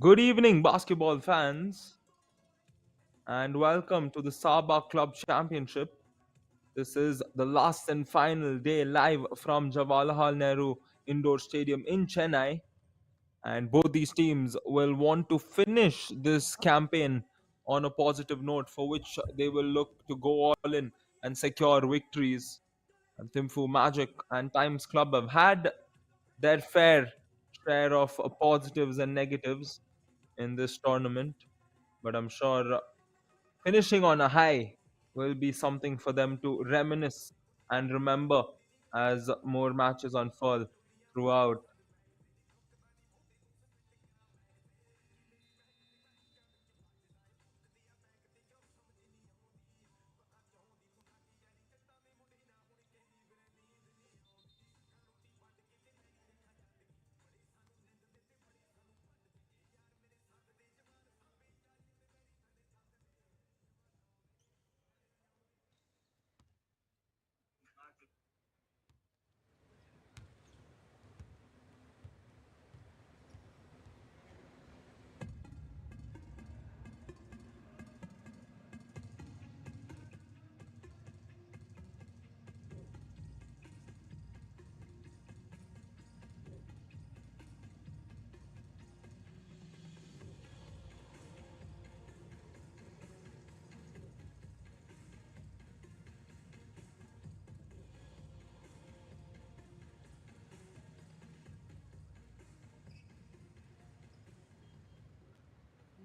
Good evening, basketball fans, and welcome to the SABA Club Championship. This is the last and final day live from Jawaharlal Nehru Indoor Stadium in Chennai, and both these teams will want to finish this campaign on a positive note, for which they will look to go all in and secure victories. And THIMPU Magic and Times Club have had their fair share of positives and negatives in this tournament, but I'm sure finishing on a high will be something for them to reminisce and remember as more matches unfold throughout.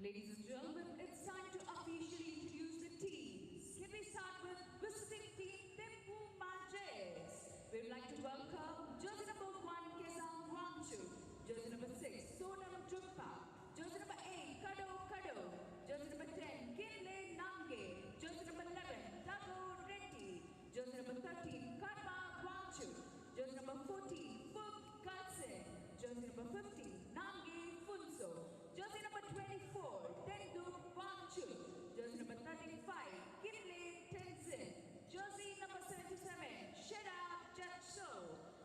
Ladies and gentlemen, it's time to officially introduce the teams. Can we start with visiting team THIMPU Magics? We'd like to welcome jersey number 1, Kesang Wangchu, jersey number 6, Sonam Drukpa, jersey number 8, Kado Kado, jersey number 10, Kinle Nange, jersey number 11, Tago Reddy, jersey number 13, Karma Wangchu, jersey number 14, Fuk Kalsin, jersey number 15, Nange Funso, jersey number 24, Tenduk Wangchu, jersey number 35, Kinle Tenzin, jersey number 77, Sheda Jetso,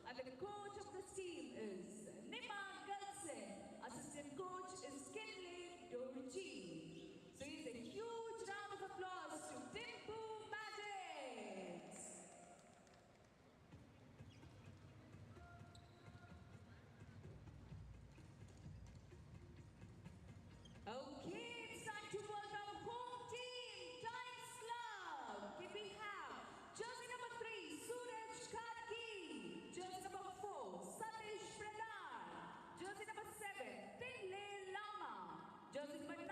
and the coach of this team is Nima Galsen, assistant coach is Kinle Dorji. So here's a huge round of applause to THIMPU Magics. Okay, it's time to welcome home team, Times Club. Can we have jersey number 3, Suraj Karki, jersey number 4, Satish Pradhan, jersey number 7, Tinle Lama, jersey number 9,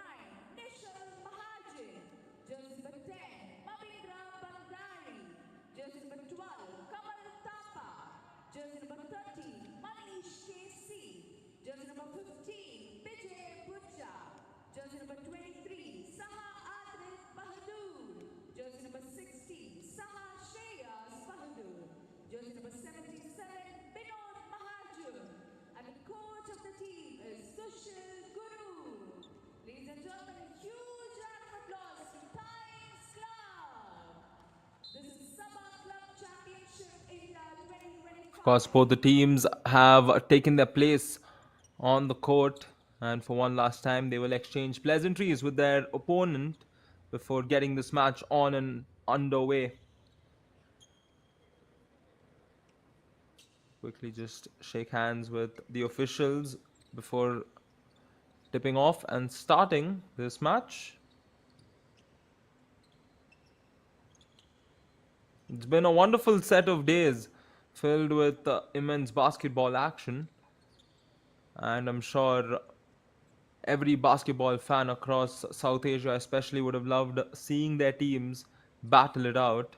Nishal Mahajan, jersey number 10, Mavindra Bandari, jersey number 12, Kamal Tapa, jersey number 13, Manish KC, jersey number 15, Vijay Butcha, jersey number 23, Saha Adrit Bahadur, jersey number 16, Saha Shreyas Bahadur, jersey number 77, Binod Mahajan, and the coach of the team is Sushil Guru. Ladies and gentlemen, a huge round of applause to Times Club. This is SABA Club Championship India Of course, 2025. both the teams have taken their place on the court, and for one last time, they will exchange pleasantries with their opponent before getting this match on and underway. Quickly just shake hands with the officials before tipping off and starting this match. It's been a wonderful set of days filled with immense basketball action, and I'm sure every basketball fan across South Asia, especially, would have loved seeing their teams battle it out.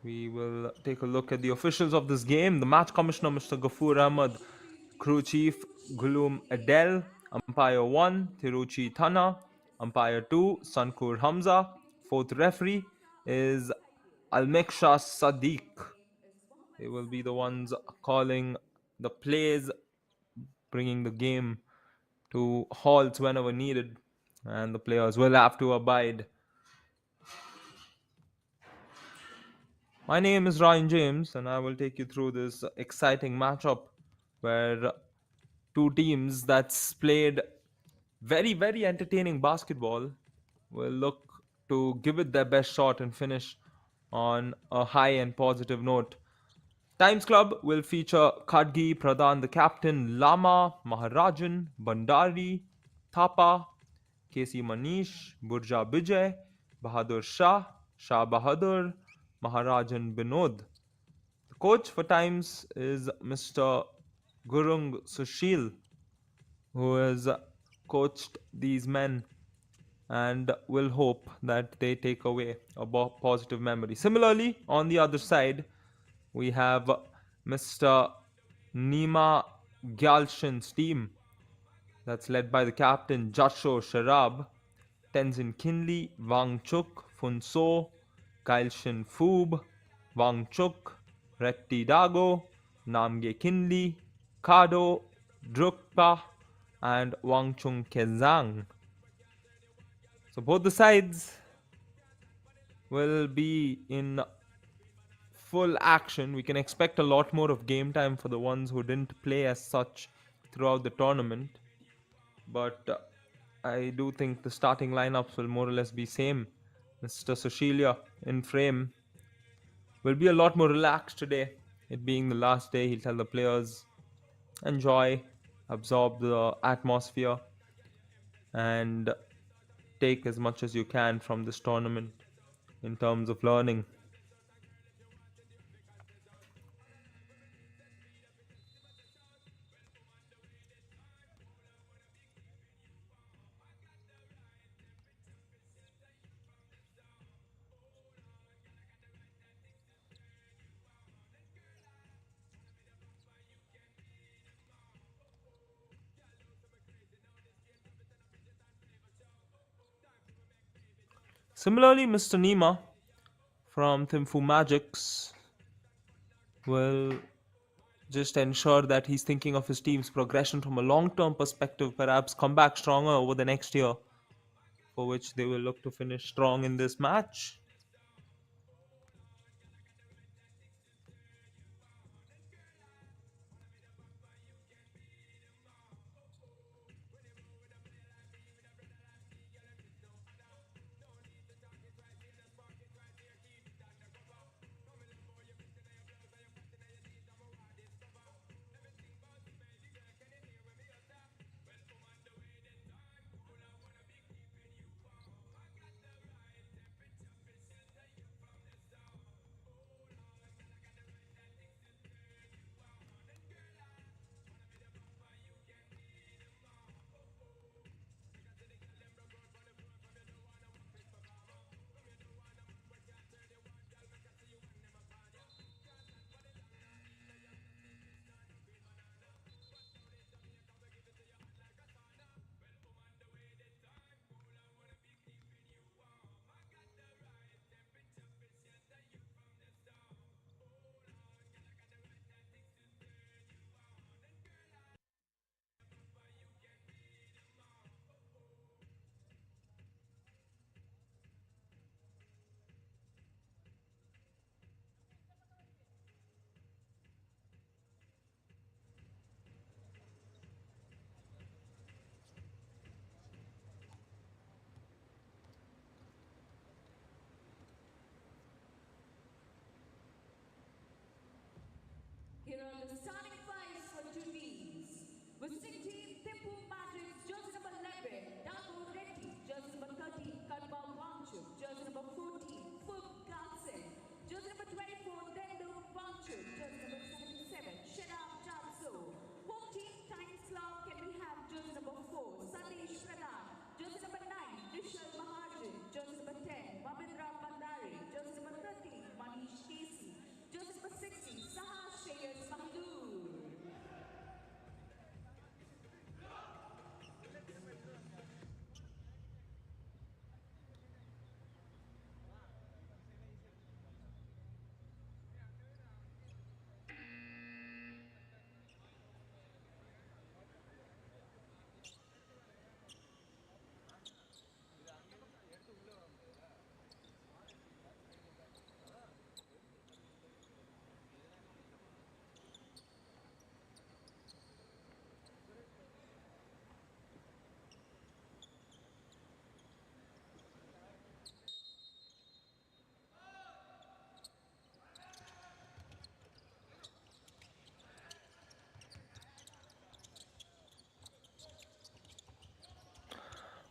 We will take a look at the officials of this game. The match commissioner, Mr. Ghafoor Ahmad, crew chief Gulum Adel, umpire 1, Tiruchi Thana, umpire 2, Sankur Hamza. Fourth referee is Almeksha Sadiq. They will be the ones calling the plays, bringing the game to halts whenever needed, and the players will have to abide. My name is Ryan James, and I will take you through this exciting matchup where two teams that's played very, very entertaining basketball will look to give it their best shot and finish on a high and positive note. Times Club will feature Khadgi Pradhan, the captain, Lama, Maharajan, Bandari, Thapa, KC Manish, Burja Bijay, Bahadur Shah, Shah Bahadur, Maharajan Binod. The coach for Times is Mr. Gurung Sushil, who has coached these men and will hope that they take away a positive memory. Similarly, on the other side, we have Mr. Nima Gyalshin's team that's led by the captain Jasho Sharab, Tenzin Kinli, Wang Chuk, Fun So, Kailshin Foob, Wang Chuk, Retti Dago, Namge Kinli, Kado, Drukpa, and Wang Chung Kezang. So both the sides will be in full action. We can expect a lot more of game time for the ones who didn't play as such throughout the tournament. But I do think the starting lineups will more or less be same. Mr. Sushilia in frame will be a lot more relaxed today. It being the last day, he'll tell the players enjoy, absorb the atmosphere, and take as much as you can from this tournament in terms of learning. Similarly, Mr. Nima from THIMPU MAGICS will just ensure that he's thinking of his team's progression from a long term perspective, perhaps come back stronger over the next year, for which they will look to finish strong in this match.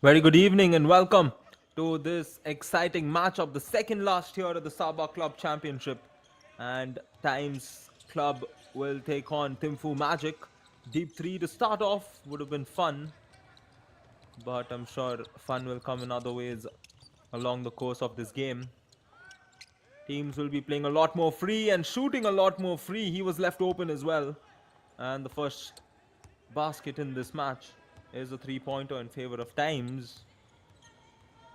Very good evening and welcome to this exciting match of the second last year of the SABA Club Championship. And Times Club will take on THIMPU Magic. Deep 3 to start off would have been fun, but I'm sure fun will come in other ways along the course of this game. Teams will be playing a lot more free and shooting a lot more free. He was left open as well. And the first basket in this match is a 3-pointer in favor of Times.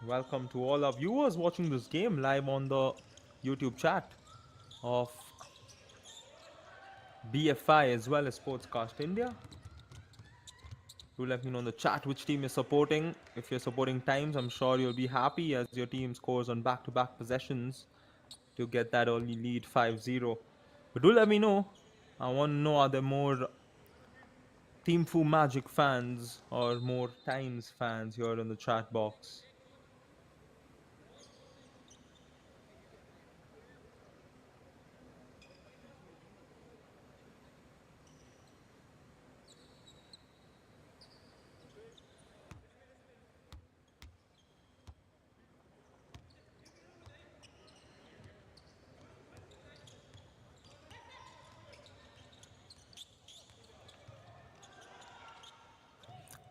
Welcome to all our viewers watching this game live on the YouTube chat of BFI as well as Sportscast India. Do let me know in the chat which team you're supporting. If you're supporting Times, I'm sure you'll be happy as your team scores on back-to-back possessions to get that early lead 5-0. But do let me know. I want to know, are there more THIMPU Magic fans or more Times fans here in the chat box?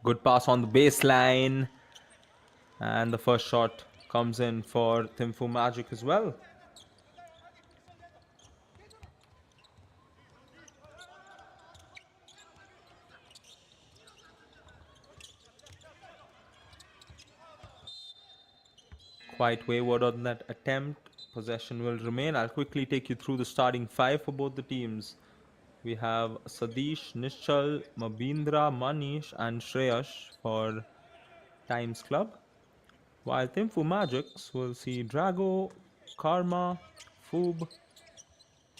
Good pass on the baseline. And the first shot comes in for THIMPU Magic as well. Quite wayward on that attempt. Possession will remain. I'll quickly take you through the starting five for both the teams. We have Sadish, Nishchal, Mabindra, Manish, and Shreyash for Times Club. While THIMPU Magics will see Drago, Karma, Foob,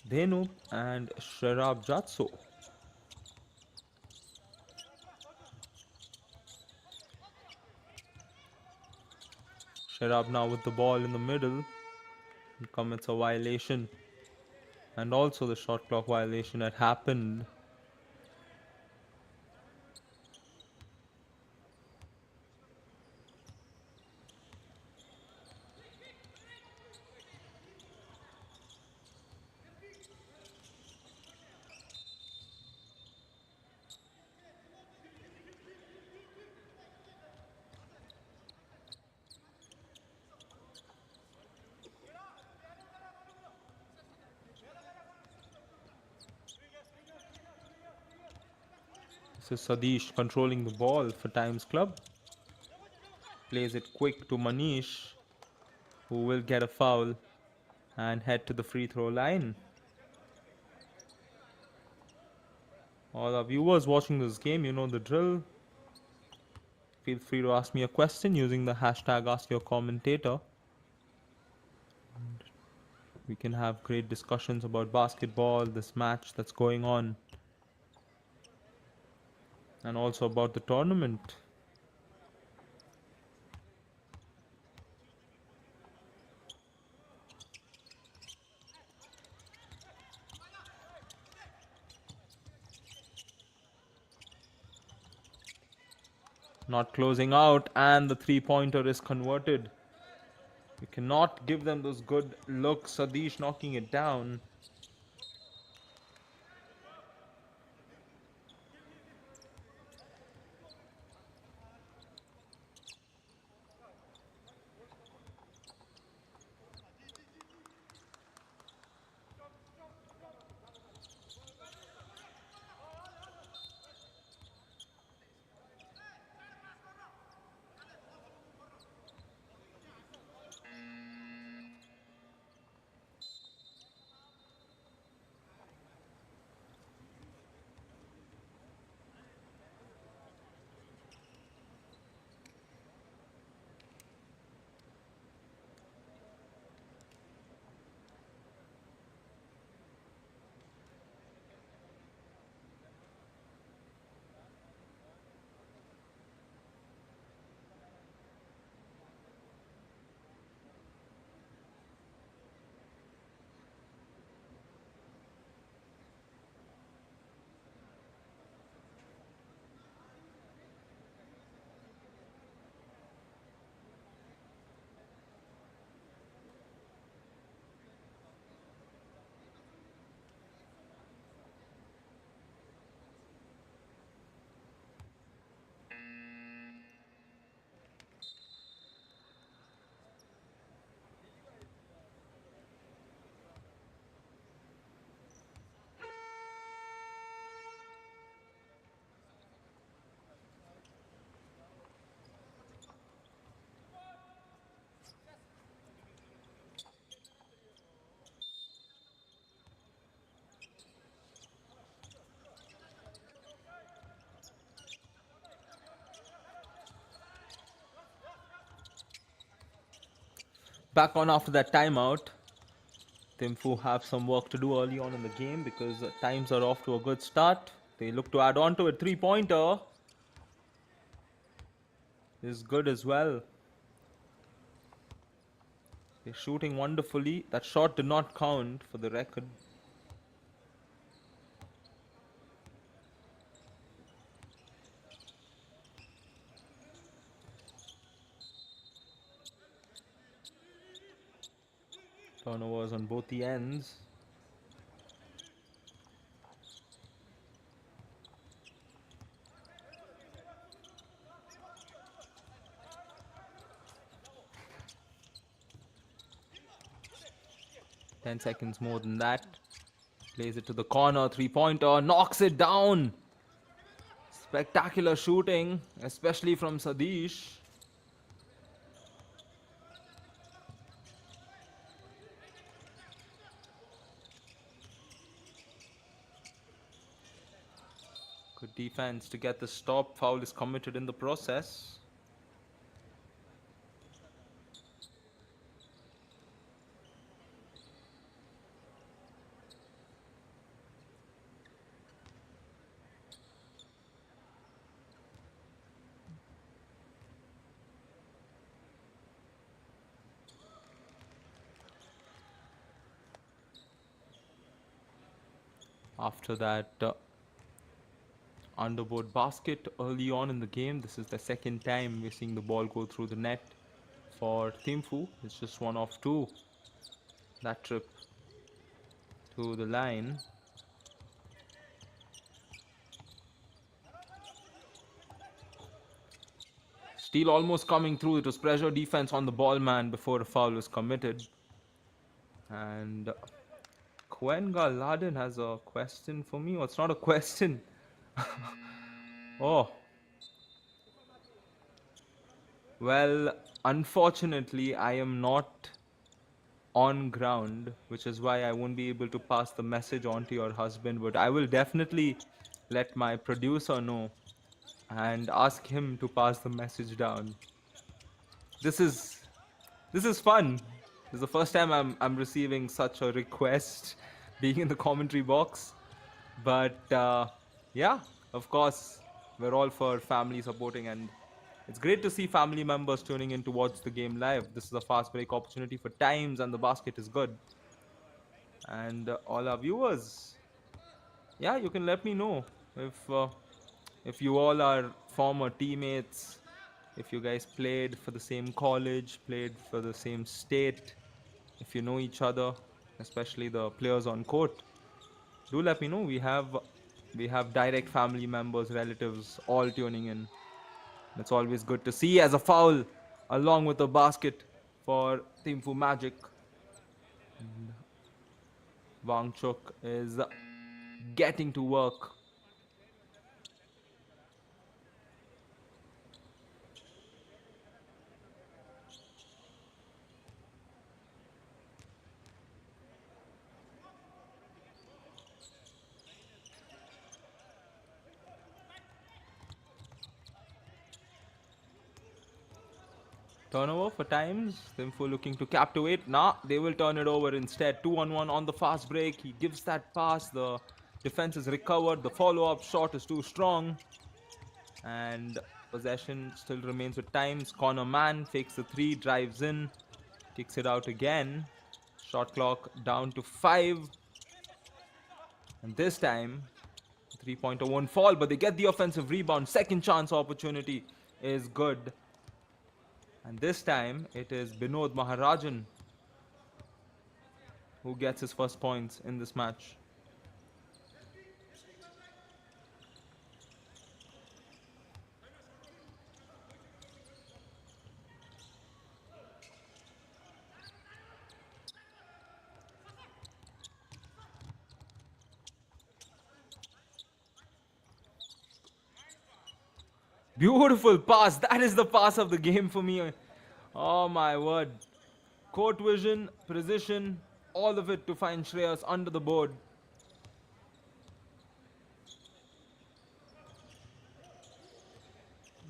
Dhenup, and Sherab Jatso. Sherab now with the ball in the middle. He commits a violation. And also the shot clock violation had happened. This is Sadish controlling the ball for Times Club. Plays it quick to Manish, who will get a foul and head to the free throw line. All our viewers watching this game, you know the drill. Feel free to ask me a question using the hashtag AskYourCommentator. We can have great discussions about basketball, this match that's going on, and also about the tournament. Not closing out, and the three-pointer is converted. You cannot give them those good looks. Sadish knocking it down. Back on after that timeout. THIMPU have some work to do early on in the game because times are off to a good start. They look to add on to it. Three-pointer is good as well. They're shooting wonderfully. That shot did not count for the record. Turnovers on both the ends. Ten seconds more than that. Plays it to the corner. Three-pointer. Knocks it down. Spectacular shooting, especially from Sadish. Good defense to get the stop. Foul is committed in the process. After that underboard basket early on in the game, this is the second time we're seeing the ball go through the net for THIMPU. It's just one of two. That trip to the line. Steal almost coming through. It was pressure defense on the ball man before a foul was committed. And Kwenga Laden has a question for me. Oh, it's not a question. Oh. Well, unfortunately, I am not on ground, which is why I won't be able to pass the message on to your husband. But I will definitely let my producer know and ask him to pass the message down. This is fun. This is the first time I'm receiving such a request, being in the commentary box. But yeah, of course, we're all for family supporting, and it's great to see family members tuning in to watch the game live. This is a fast break opportunity for times, and the basket is good. And all our viewers, yeah, you can let me know if you all are former teammates, if you guys played for the same college, played for the same state, if you know each other, especially the players on court. Do let me know. We have direct family members, relatives all tuning in. It's always good to see as a foul along with a basket for THIMPU Magic. And Wangchuk is getting to work. Turnover for times. THIMPU looking to captivate. Nah, they will turn it over instead. 2-on-1 on the fast break. He gives that pass. The defense is recovered. The follow-up shot is too strong. And possession still remains with times. Corner man fakes the three, drives in, kicks it out again. Shot clock down to 5. And this time, three-pointer won't fall, but they get the offensive rebound. Second chance opportunity is good. And this time, it is Binod Maharajan who gets his first points in this match. Beautiful pass. That is the pass of the game for me. Oh my word. Court vision, precision, all of it to find Shreyas under the board.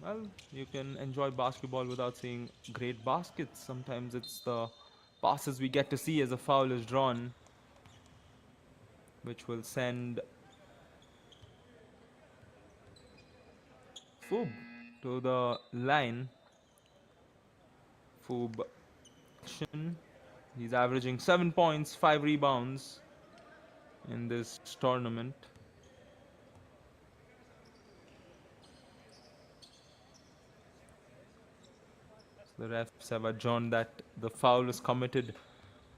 Well, you can enjoy basketball without seeing great baskets. Sometimes it's the passes we get to see as a foul is drawn, which will send Foob to the line. Foob, he's averaging 7 points, 5 rebounds in this tournament. So the refs have adjourned that the foul is committed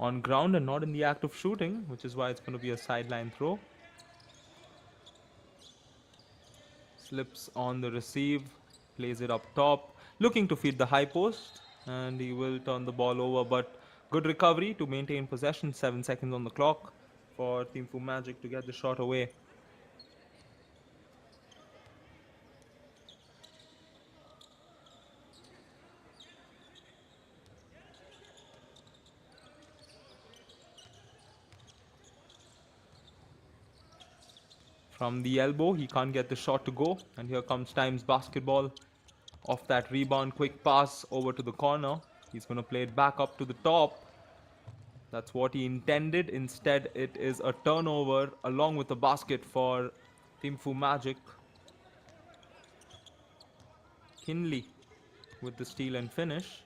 on ground and not in the act of shooting, which is why it's going to be a sideline throw. Slips on the receive, plays it up top, looking to feed the high post, and he will turn the ball over, but good recovery to maintain possession. 7 seconds on the clock for THIMPU Magic to get the shot away. From the elbow, he can't get the shot to go, and here comes Times Basketball. Off that rebound, quick pass over to the corner. He's going to play it back up to the top. That's what he intended. Instead, it is a turnover along with a basket for THIMPU Magic. Kinley with the steal and finish.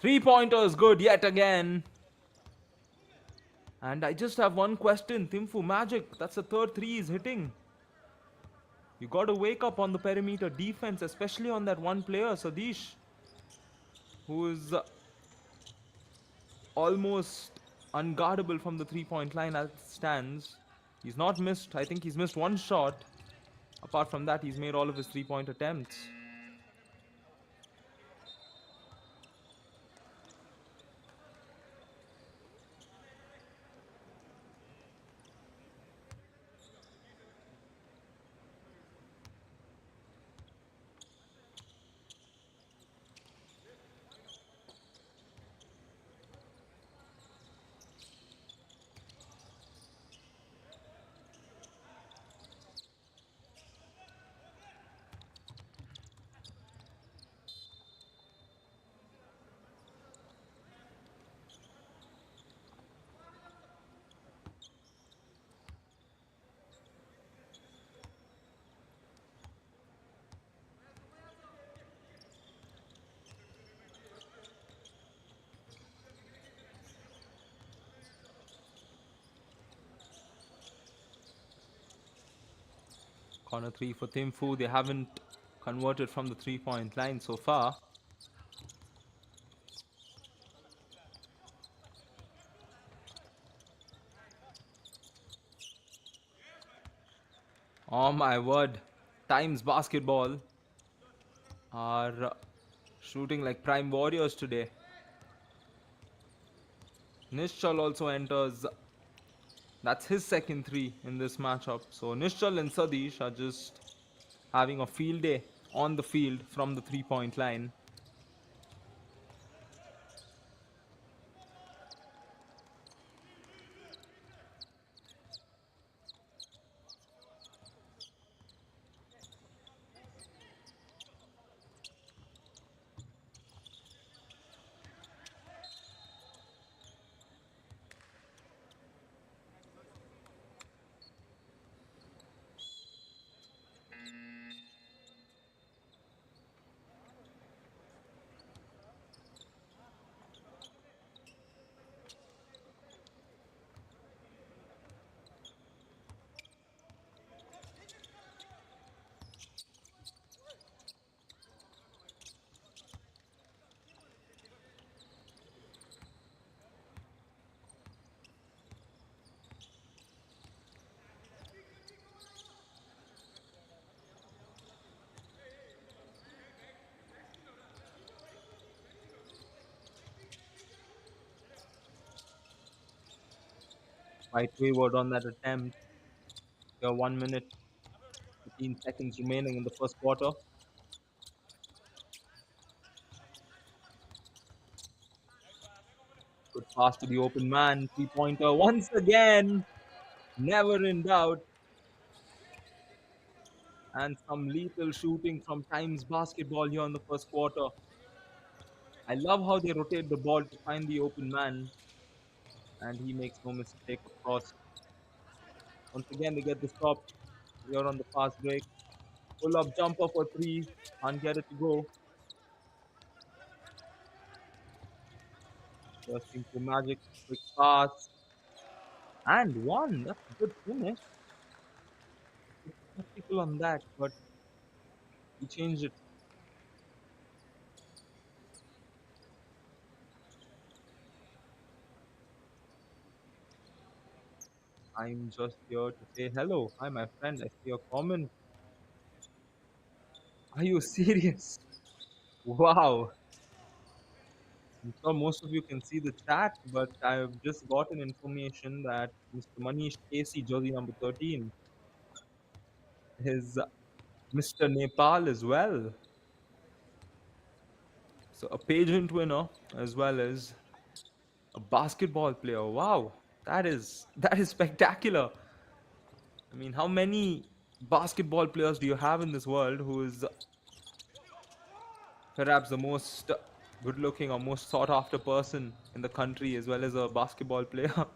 Three-pointer is good yet again. And I just have one question. THIMPU Magic, that's the third three he's hitting. You got to wake up on the perimeter defense, especially on that one player, Sadish, who is almost unguardable from the three-point line as it stands. He's not missed. I think he's missed one shot. Apart from that, he's made all of his three-point attempts. Corner three for THIMPU. They haven't converted from the three-point line so far. Oh my word. Times Basketball are shooting like prime warriors today. Nishchal also enters. That's his second three in this matchup. So Nishchal and Sadish are just having a field day on the field from the three-point line. Quite wayward on that attempt. Here 1 minute, 15 seconds remaining in the first quarter. Good pass to the open man. Three-pointer once again. Never in doubt. And some lethal shooting from Times Basketball here in the first quarter. I love how they rotate the ball to find the open man, and he makes no mistake, of course. Once again, they get the stop here on the fast break. Pull up jumper for three. Can't get it to go. Searching for Magic. Quick pass. And one. That's a good finish. Skeptical on that, but he changed it. I'm just here to say hello. Hi, my friend. I see your comment. Are you serious? Wow. I'm sure most of you can see the chat, but I've just gotten information that Mr. Manish Casey, jersey number 13, is Mr. Nepal as well. So a pageant winner as well as a basketball player. Wow, that is spectacular. I mean, how many basketball players do you have in this world who is perhaps the most good looking or most sought after person in the country as well as a basketball player?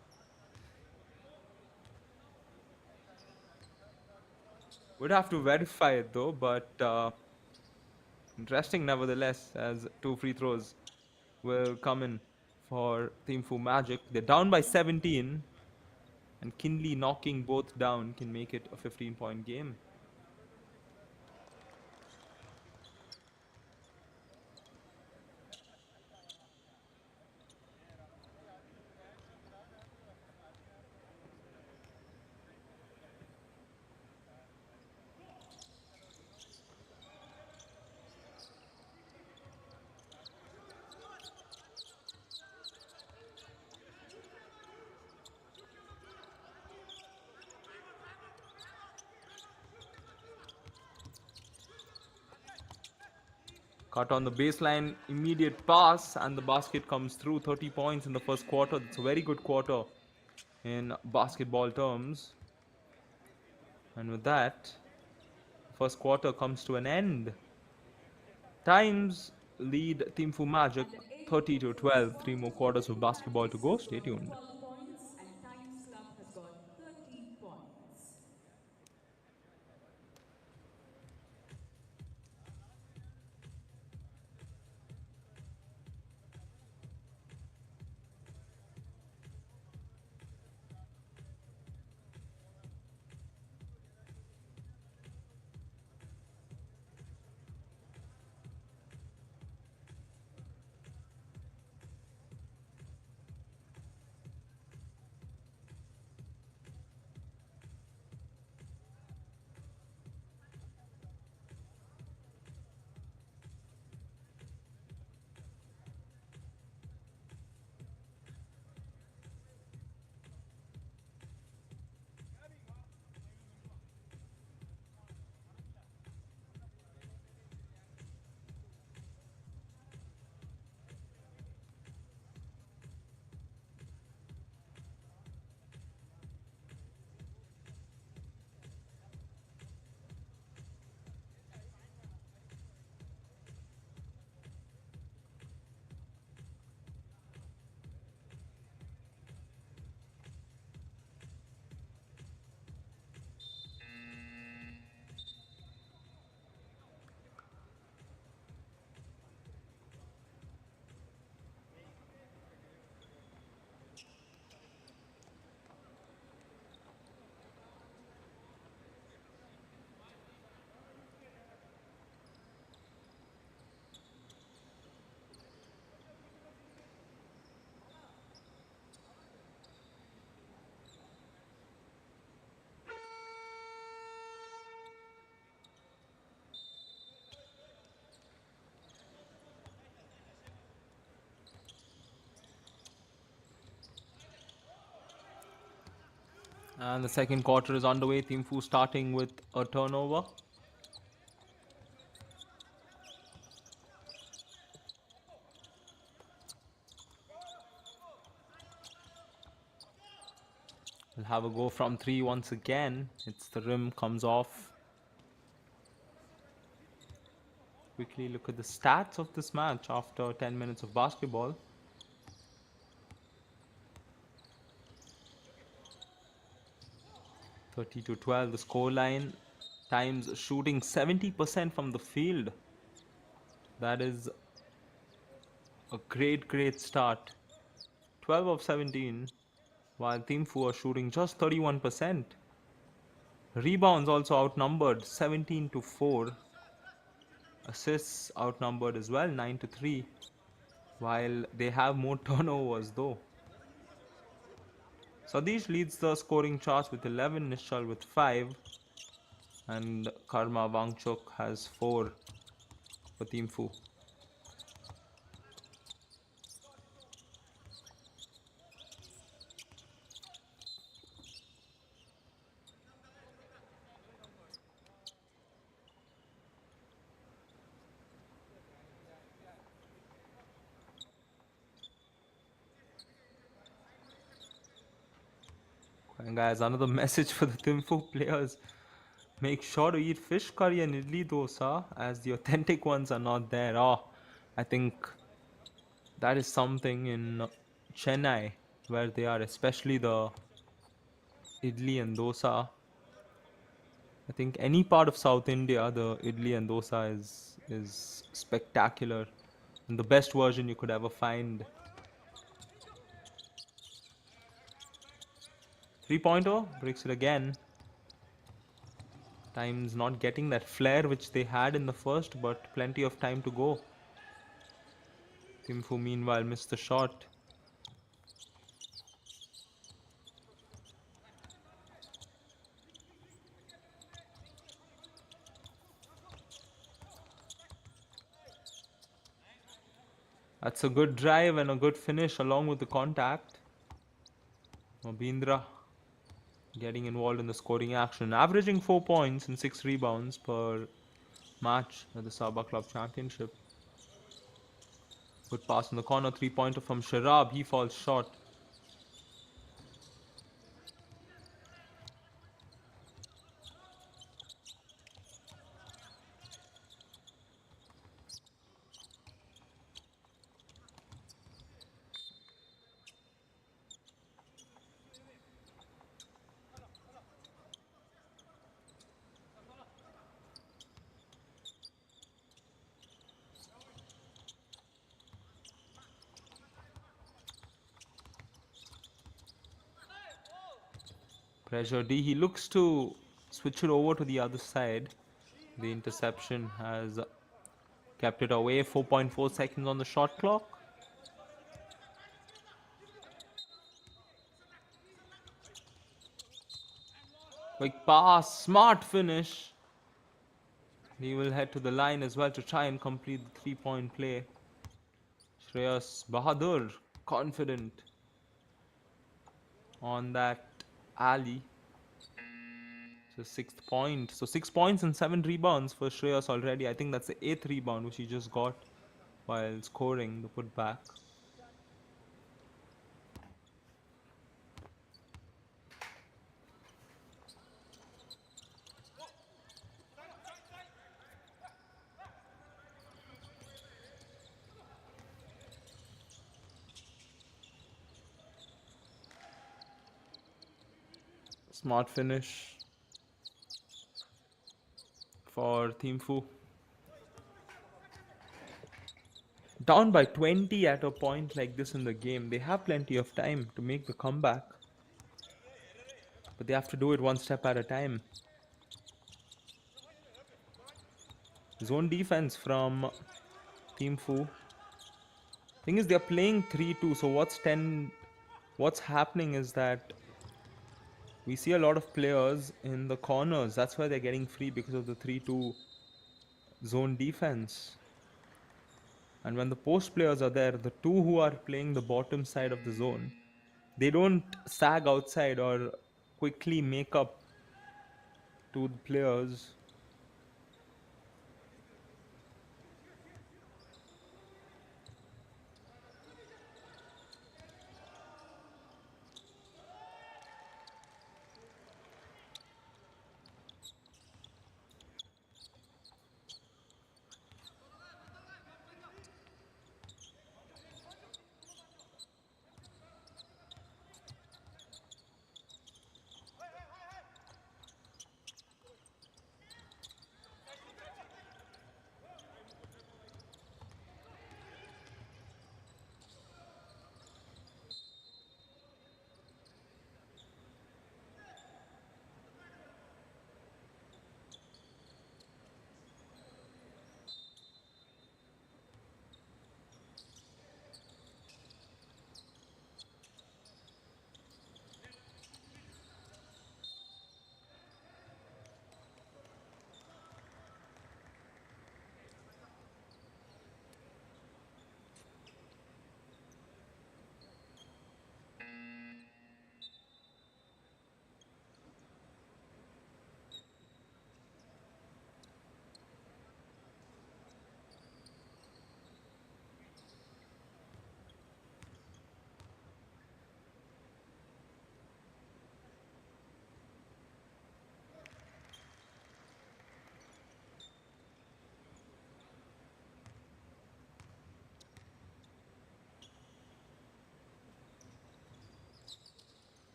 Would have to verify it though, but interesting nevertheless, as two free throws will come in for THIMPU Magic. They're down by 17, and Kinley knocking both down can make it a 15-point game. Cut on the baseline, immediate pass, and the basket comes through. 30 points in the first quarter. That's a very good quarter in basketball terms. And with that, the first quarter comes to an end. Times lead THIMPU Magic And the 30 8 to quarters is 12. Three on. more The quarters of THIMPU basketball to Magics go. has Stay got tuned. 12 points and Times Club has got 30 points. And the second quarter is underway. THIMPU starting with a turnover. We'll have a go from 3 once again. It's the rim, comes off. Quickly look at the stats of this match after 10 minutes of basketball. (30-12) the scoreline. Times shooting 70% from the field. That is a great start. 12 of 17, while THIMPU are shooting just 31%. Rebounds also outnumbered 17-4. Assists outnumbered as well, 9-3, while they have more turnovers though. Sadish leads the scoring charts with 11, Nishal with 5, and Karma Wangchuk has 4 for THIMPU. And guys, another message for the THIMPU players. Make sure to eat fish curry and idli dosa, as the authentic ones are not there. I think that is something in Chennai where they are, especially the idli and dosa. I think any part of South India, the idli and dosa is spectacular and the best version you could ever find. 3-pointer, breaks it again. Time's not getting that flair which they had in the first, but plenty of time to go. THIMPU meanwhile missed the shot. That's a good drive and a good finish along with the contact. Mabindra getting involved in the scoring action, averaging 4 points and 6 rebounds per match at the SABA Club Championship. Good pass in the corner, 3-pointer from Sharab, he falls short. Pressure D, he looks to switch it over to the other side. The interception has kept it away, 4.4 seconds on the shot clock. Quick pass, smart finish. He will head to the line as well to try and complete the 3-point play. Shreyas Bahadur, confident on that alley. So 6th point. So 6 points and 7 rebounds for Shreyas already. I think that's the 8th rebound which he just got while scoring the putback. Smart finish for THIMPU. Down by 20 at a point like this in the game, they have plenty of time to make the comeback, but they have to do it one step at a time. Zone defense from THIMPU. Thing is, they're playing 3-2, so what's happening is that we see a lot of players in the corners. That's why they're getting free, because of the 3-2 zone defense. And when the post players are there, the two who are playing the bottom side of the zone, they don't sag outside or quickly make up to the players.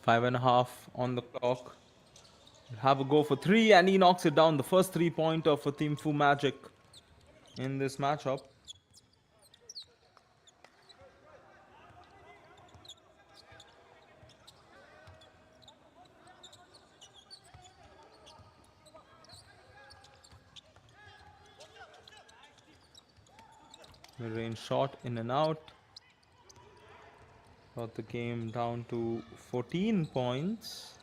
5.5 on the clock. Have a go for three, and he knocks it down. The first 3-pointer for THIMPU Magic in this matchup. Mid-range shot in and out. Got the game down to 14 points.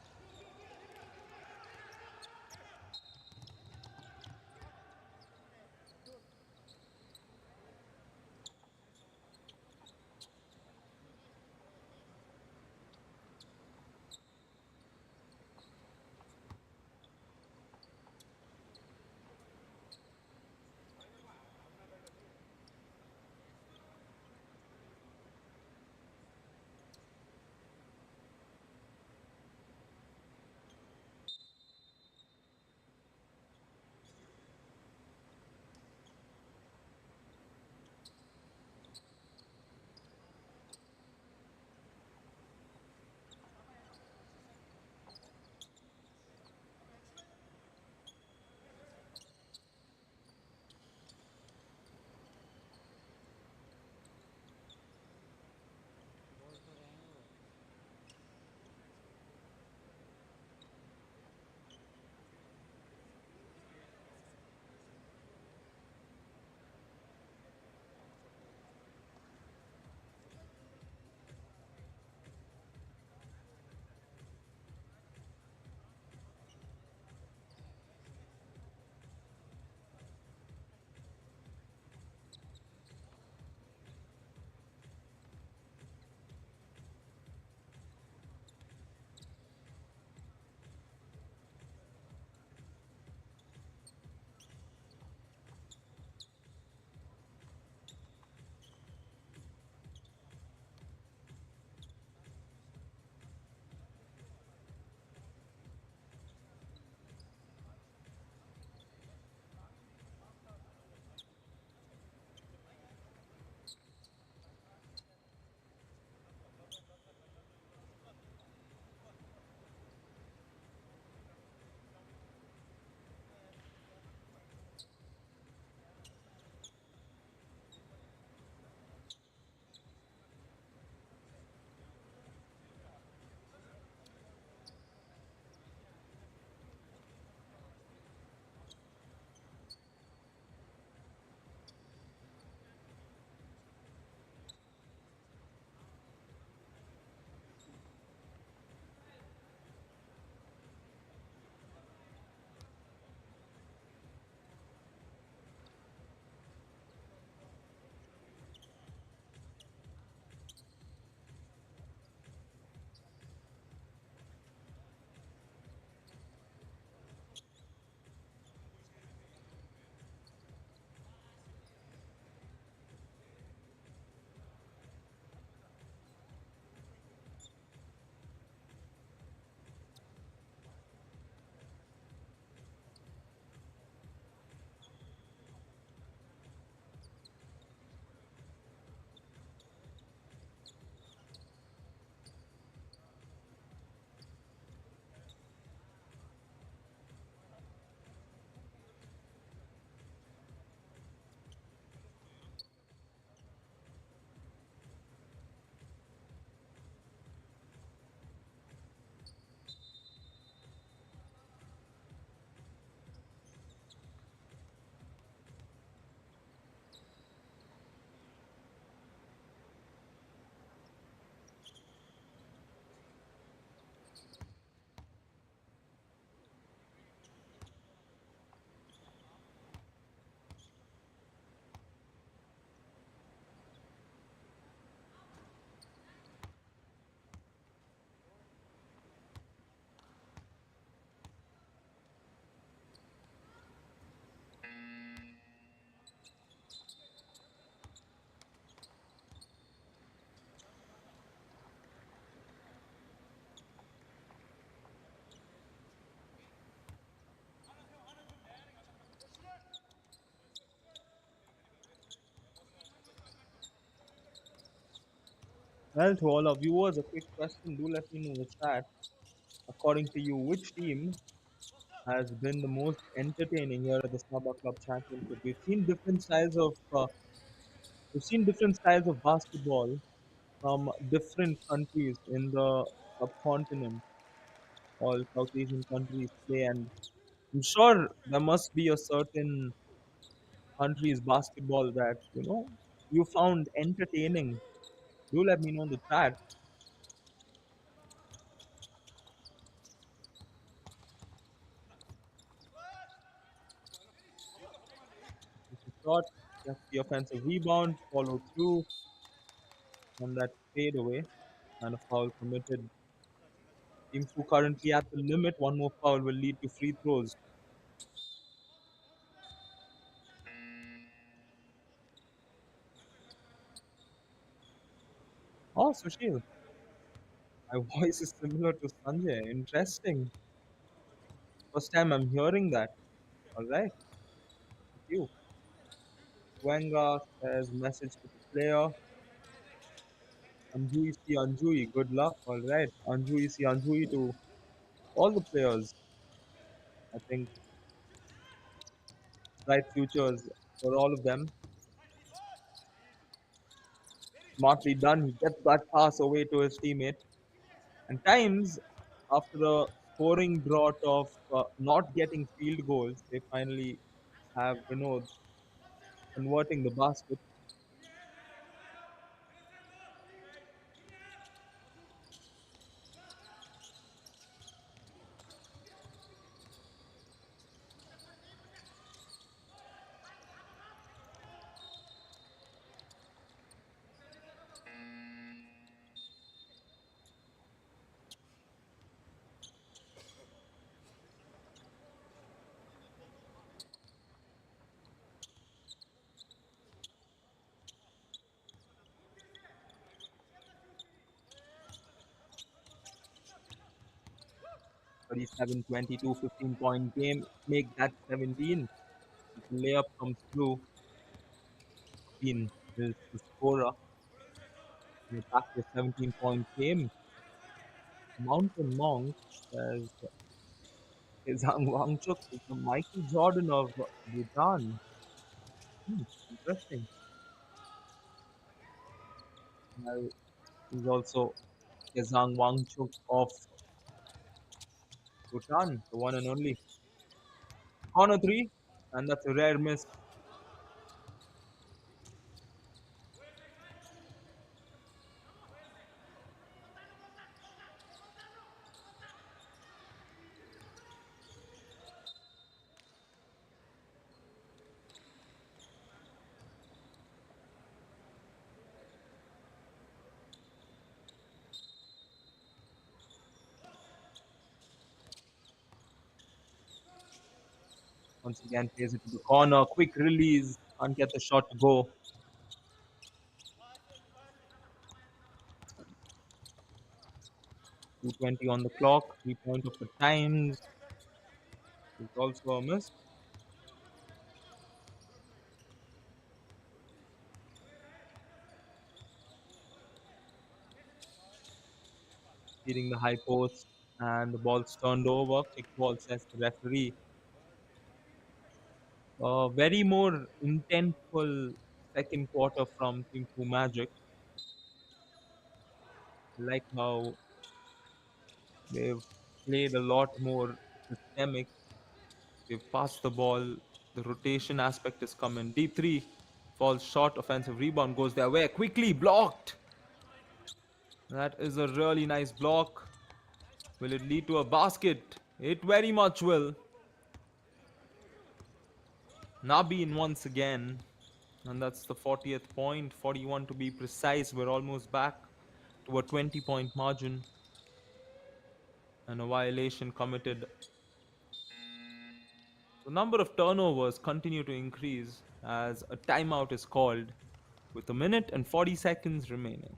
Well, to all our viewers, a quick question. Do let me know in the chat. According to you, which team has been the most entertaining here at the SABA Club Championship? We've seen different styles of basketball from different countries in the subcontinent. All South Asian countries play, and I'm sure there must be a certain country's basketball that you found entertaining. Do let me know in the chat. It's a shot, gets the offensive rebound, follow through on that fade away, and a foul committed. THIMPU currently at the limit. One more foul will lead to free throws. Oh, Sushil, my voice is similar to Sanjay. Interesting. First time I'm hearing that. All right, thank you. Wenga says message to the player. Anjui see Anjui. Good luck. All right. Anjui see Anjui to all the players. I think bright futures for all of them. Smartly done. He gets that pass away to his teammate. And times after the scoring drought of not getting field goals, they finally have converting the basket. Thirty-seven, 22, 15-point game. Make that 17. If the layup comes through, 15 is the scorer. We're back to a 17-point game. Mountain Monk says Zhang Wangchuk is the Michael Jordan of Bhutan. Interesting. Now, he's also Zhang Wangchuk of Bhutan, the one and only. Corner three, and that's a rare miss. Once again, plays it to the corner. Quick release. Can't get the shot to go. 2:20 on the clock. 3 point of the times is also a miss. Hitting the high post, and the ball's turned over. Kick ball, says the referee. Very more intentful second quarter from Timpu Magic. I like how they've played a lot more systemic. They've passed the ball. The rotation aspect is coming. Deep three falls short. Offensive rebound goes their way. Quickly blocked. That is a really nice block. Will it lead to a basket? It very much will. Nabin once again. And that's the 40th point. 41 to be precise. We're almost back to a 20-point margin. And a violation committed. The number of turnovers continue to increase as a timeout is called with a minute and 40 seconds remaining.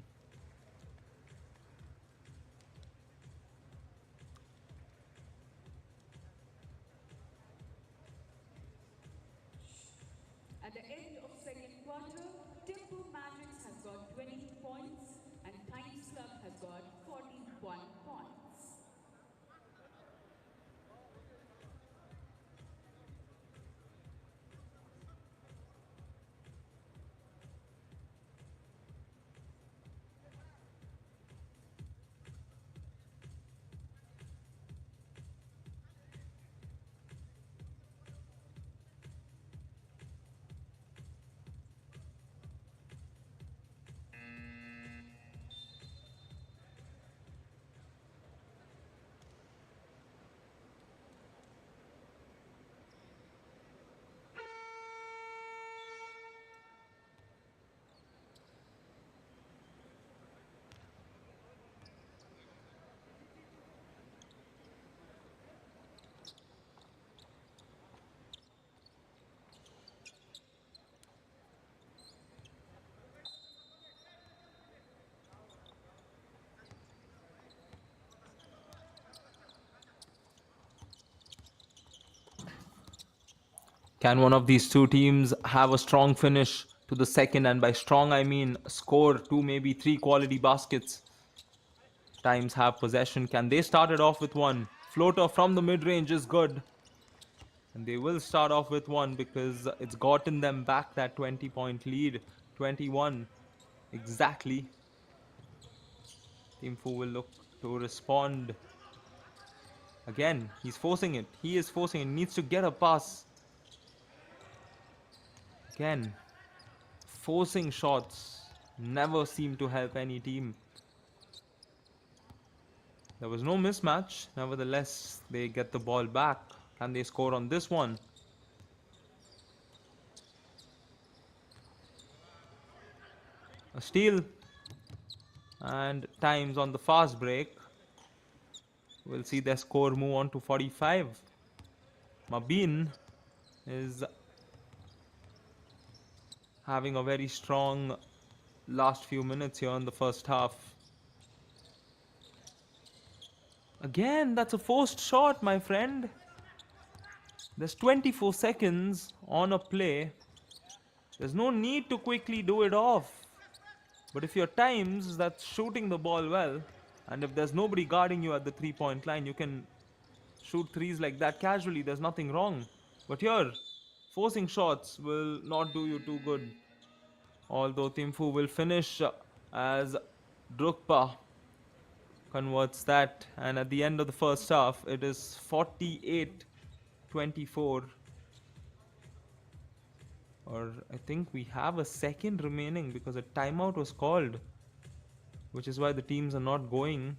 At the end of second quarter, THIMPU Magics has got 22 points and Can one of these two teams have a strong finish to the second? And by strong, I mean score 2, maybe 3 quality baskets. Times have possession. Can they start it off with one? Floater from the mid range is good. And they will start off with one because it's gotten them back that 20-point lead. 21 exactly. THIMPU will look to respond. Again, he's forcing it. He is forcing it. He needs to get a pass. Again, forcing shots never seem to help any team. There was no mismatch. Nevertheless, they get the ball back. Can they score on this one? A steal. And times on the fast break. We'll see their score move on to 45. Mabin is having a very strong last few minutes here in the first half. Again, that's a forced shot, my friend. There's 24 seconds on a play. There's no need to quickly do it off. But if your times that's shooting the ball well, and if there's nobody guarding you at the 3-point line, you can shoot threes like that casually. There's nothing wrong. But here, forcing shots will not do you too good. Although THIMPU will finish as Drukpa converts that. And at the end of the first half, it is 48-24. Or I think we have a second remaining because a timeout was called, which is why the teams are not going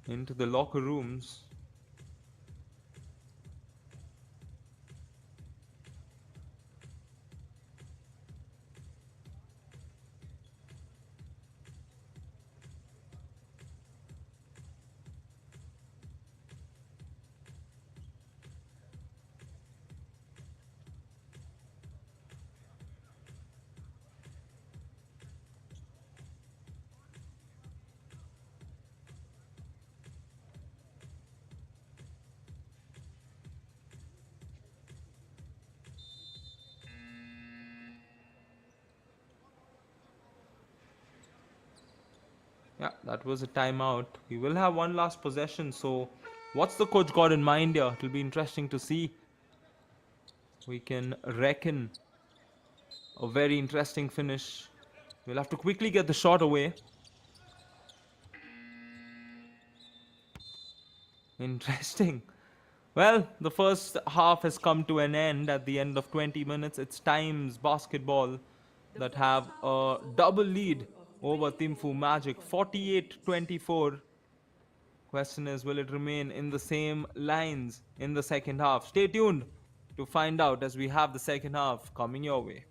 into the locker rooms. Yeah, that was a timeout. We will have one last possession. So, what's the coach got in mind here? It'll be interesting to see. We can reckon a very interesting finish. We'll have to quickly get the shot away. Interesting. Well, the first half has come to an end. At the end of 20 minutes, it's Times Basketball The that first have half a is over double with a lead score of over 24 THIMPU to Magic, 23. 48-24. Question is, will it remain in the same lines in the second half? Stay tuned to find out as we have the second half coming your way.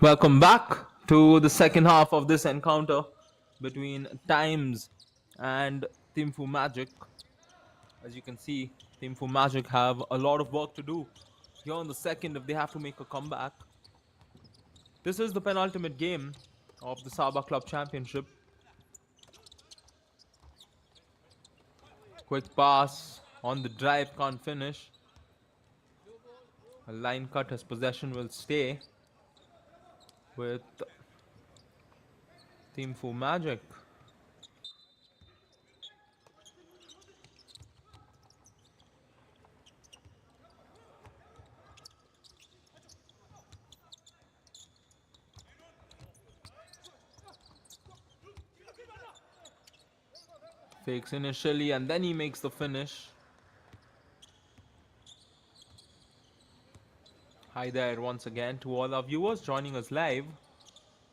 Welcome back to the second half of this encounter between Times and THIMPU Magic. As you can see, THIMPU Magic have a lot of work to do here in the second if they have to make a comeback. This is the penultimate game of the SABA Club Championship. Quick pass on the drive, can't finish. A line cut, his possession will stay with THIMPU Magic. Fakes initially and then he makes the finish. Hi there once again to all our viewers joining us live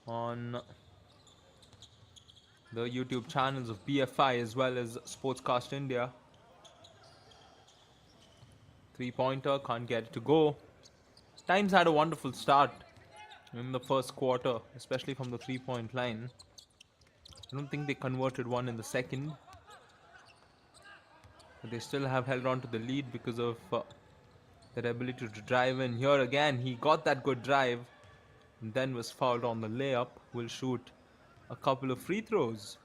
on the YouTube channels of BFI as well as Sportscast India. Three-pointer, can't get it to go. Times had a wonderful start in the first quarter, especially from the three-point line. I don't think they converted one in the second. But they still have held on to the lead because of their ability to drive in. Here again, he got that good drive and then was fouled on the layup. Will shoot a couple of free throws.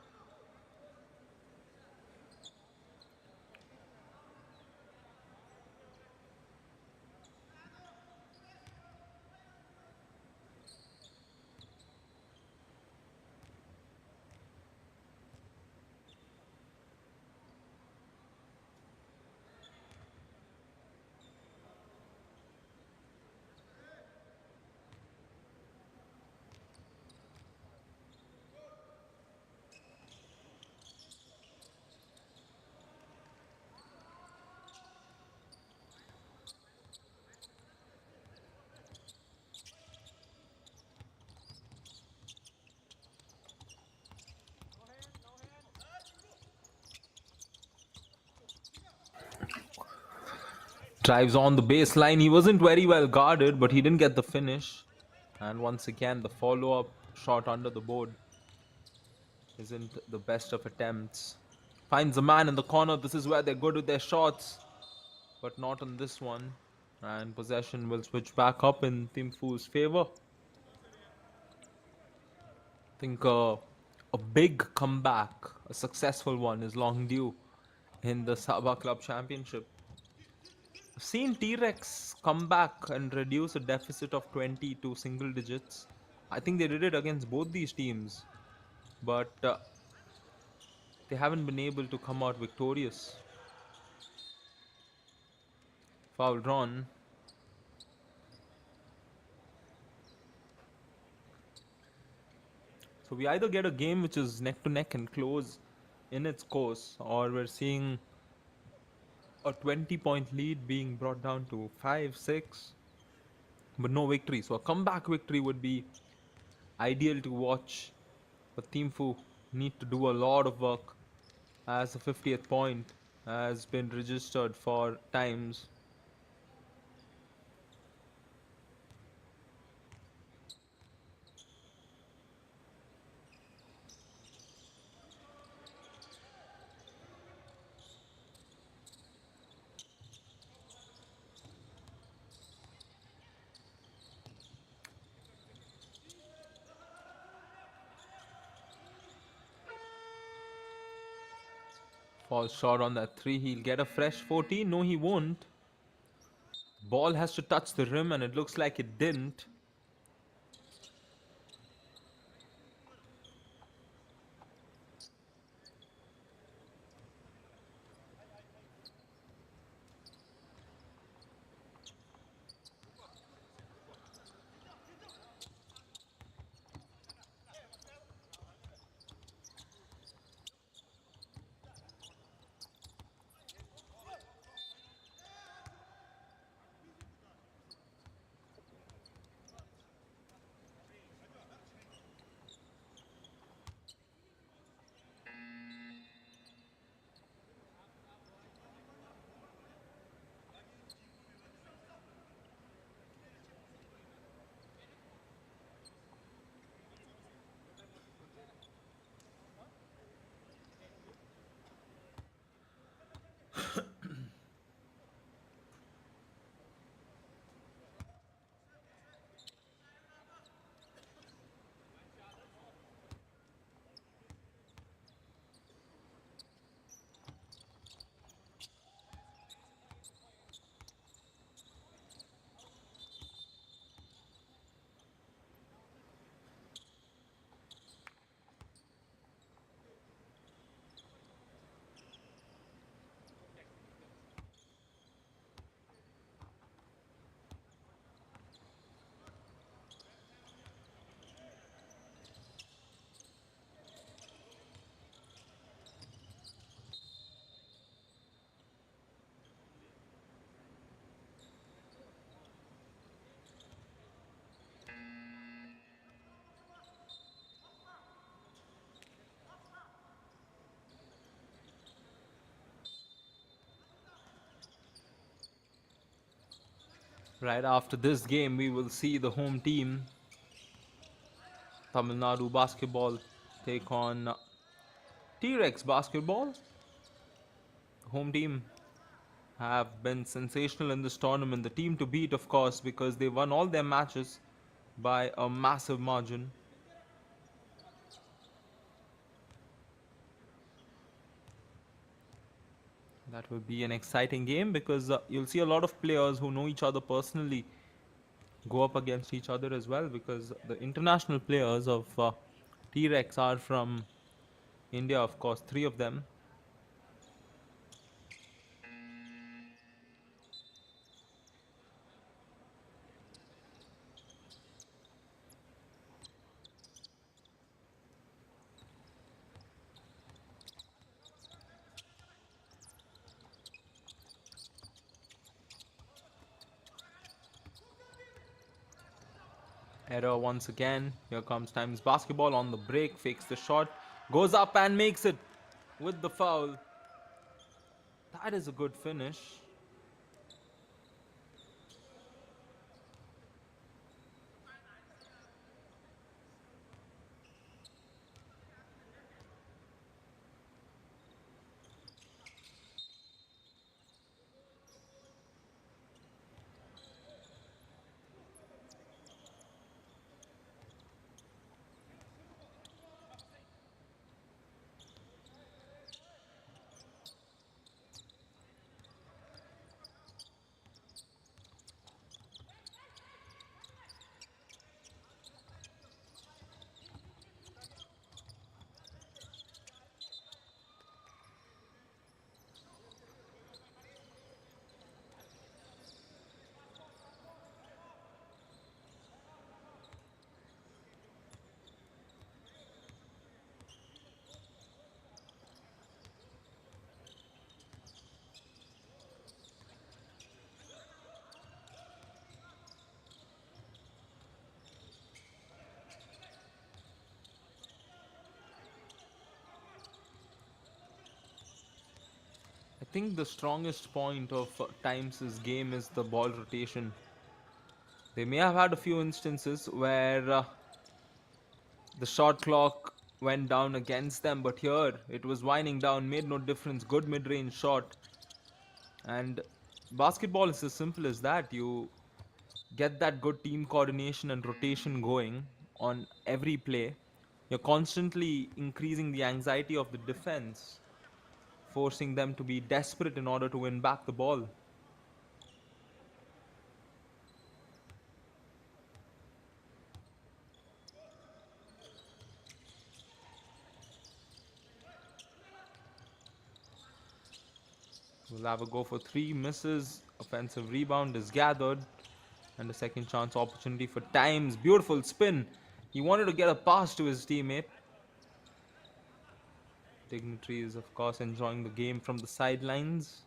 Drives on the baseline. He wasn't very well guarded, but he didn't get the finish. And once again, the follow-up shot under the board isn't the best of attempts. Finds a man in the corner. This is where they're good with their shots, but not on this one. And possession will switch back up in THIMPU's favor. I think a big comeback, a successful one, is long due in the SABA Club Championship. I've seen T-Rex come back and reduce a deficit of 20 to single digits. I think they did it against both these teams, but they haven't been able to come out victorious. Foul drawn. So we either get a game which is neck to neck and close in its course, or we're seeing a 20-point lead being brought down to 5, 6, but no victory. So a comeback victory would be ideal to watch. But THIMPU need to do a lot of work as the 50th point has been registered for Times. Falls short on that 3. He'll get a fresh 14. No, he won't. Ball has to touch the rim and it looks like it didn't. Right after this game, we will see the home team, Tamil Nadu basketball, take on T-Rex basketball. The home team have been sensational in this tournament. The team to beat, of course, because they won all their matches by a massive margin. That will be an exciting game because you'll see a lot of players who know each other personally go up against each other as well, because the international players of T-Rex are from India, of course, three of them. Error once again. Here comes Times basketball on the break, fakes the shot, goes up and makes it with the foul. That is a good finish. I think the strongest point of Times' game is the ball rotation. They may have had a few instances where the shot clock went down against them, but here it was winding down, made no difference. Good mid range shot. And basketball is as simple as that. You get that good team coordination and rotation going on every play. You're constantly increasing the anxiety of the defense, forcing them to be desperate in order to win back the ball. We'll have a go for three, misses. Offensive rebound is gathered, and a second chance opportunity for Times. Beautiful spin. He wanted to get a pass to his teammate. Dignitary is, of course, enjoying the game from the sidelines.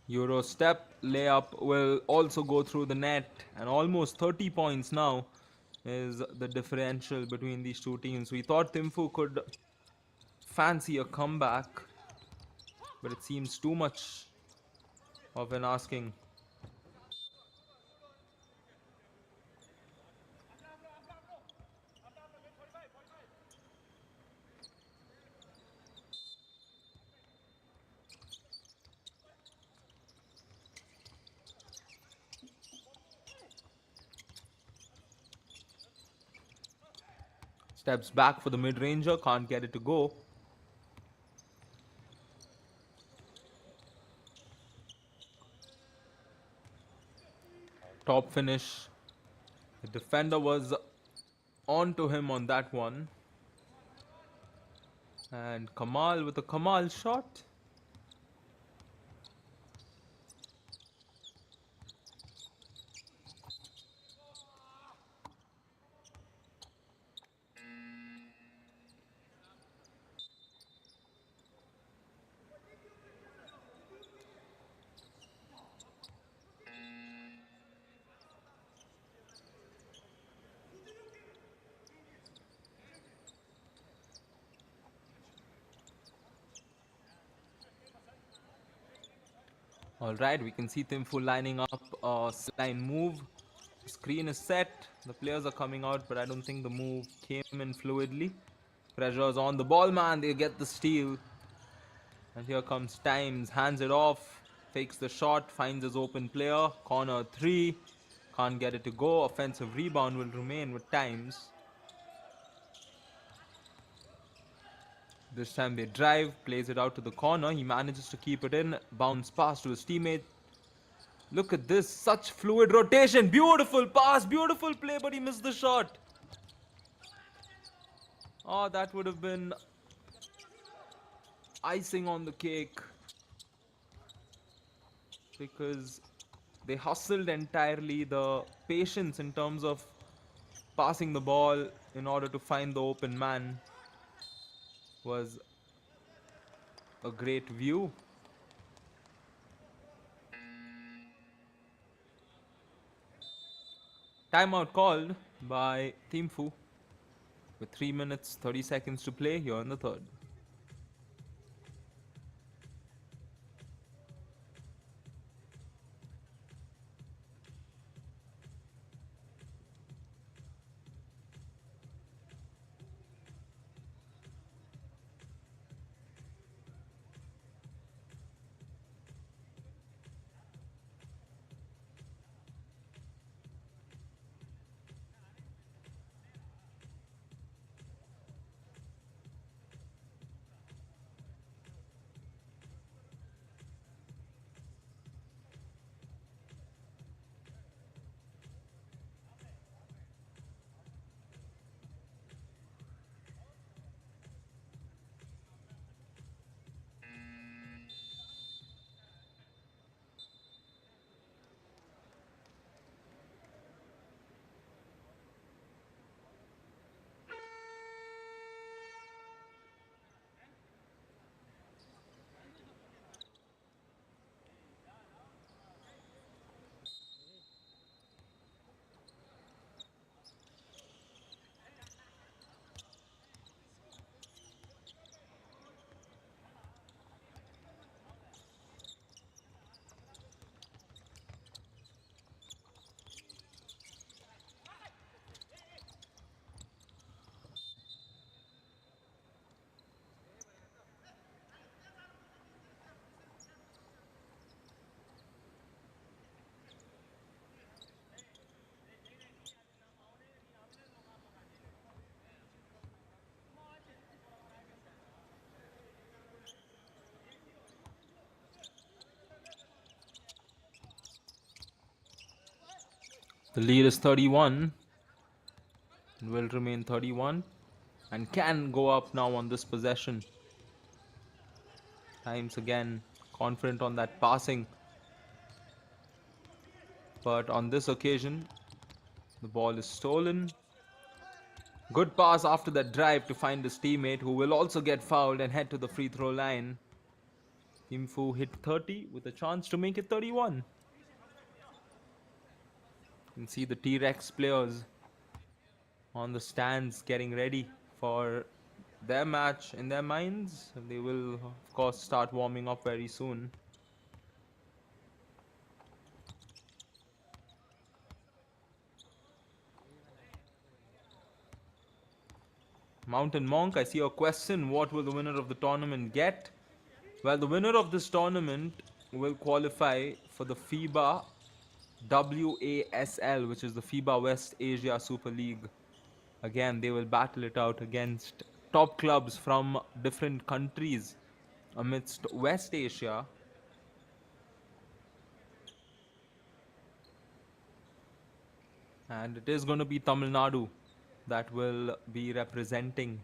Euro step layup will also go through the net, and almost 30 points now is the differential between these two teams. We thought THIMPU could fancy a comeback, but it seems too much of an asking. Steps back for the mid-ranger, can't get it to go. Top finish. The defender was on to him on that one. And Kamal with a Kamal shot. Alright, we can see THIMPU lining up a line move. The screen is set. The players are coming out, but I don't think the move came in fluidly. Pressure is on the ball, man. They get the steal. And here comes Times, hands it off, fakes the shot, finds his open player. Corner 3. Can't get it to go. Offensive rebound will remain with Times. This time they drive, plays it out to the corner. He manages to keep it in. Bounce pass to his teammate. Look at this, such fluid rotation. Beautiful pass, beautiful play, but he missed the shot. Oh, that would have been icing on the cake, because they hustled entirely. The patience in terms of passing the ball in order to find the open man was a great view. Timeout called by THIMPU with 3 minutes 30 seconds to play here in the third. The lead is 31 and will remain 31 and can go up now on this possession. Times again confident on that passing, but on this occasion the ball is stolen. Good pass after that drive to find his teammate, who will also get fouled and head to the free throw line. THIMPU hit 30 with a chance to make it 31. You can see the T-Rex players on the stands getting ready for their match in their minds. They will, of course, start warming up very soon. Mountain Monk, I see your question. What will the winner of the tournament get? Well, the winner of this tournament will qualify for the FIBA WASL, which is the FIBA West Asia Super League. Again, they will battle it out against top clubs from different countries amidst West Asia. And it is going to be Tamil Nadu that will be representing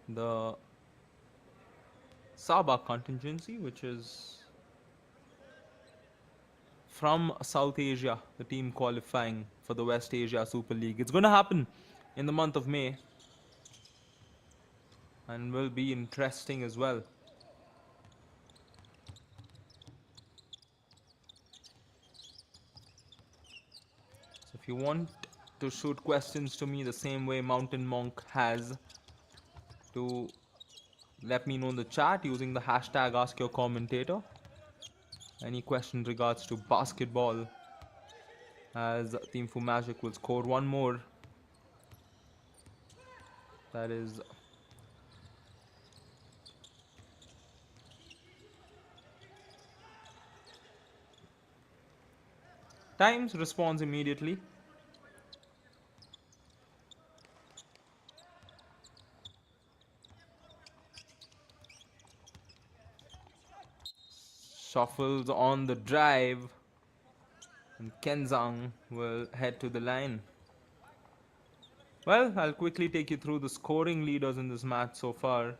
the SABA contingency, which is from South Asia, the team qualifying for the West Asia Super League. It's going to happen in the month of May and will be interesting as well. So if you want to shoot questions to me the same way Mountain Monk has, to let me know in the chat using the hashtag AskYourCommentator. Any question in regards to basketball? As THIMPU Magic will score one more. That is Times responds immediately. Shuffles on the drive. And Kenzang will head to the line. Well, I'll quickly take you through the scoring leaders in this match so far.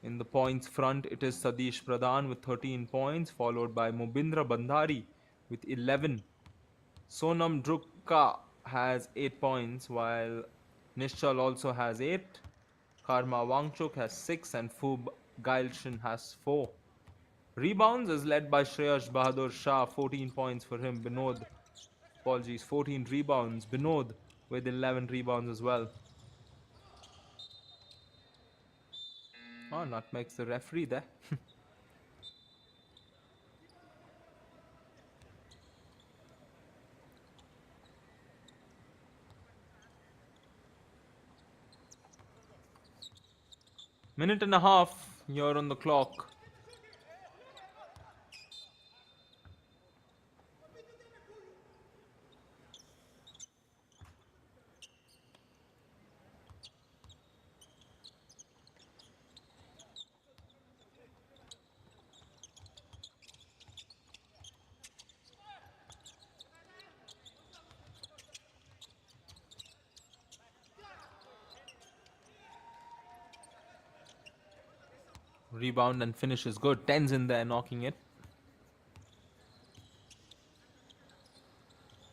In the points front, it is Sadish Pradhan with 13 points, followed by Mubindra Bandhari with 11. Sonam Drukka has 8 points, while Nishchal also has 8. Karma Wangchuk has 6, and Fub Gailshin has 4. Rebounds is led by Shreyash Bahadur Shah, 14 points for him. 14 rebounds. Binod with 11 rebounds as well. Oh, nutmegs the referee there. Minute and a half here on the clock. Rebound and finish is good. 10's in there, knocking it.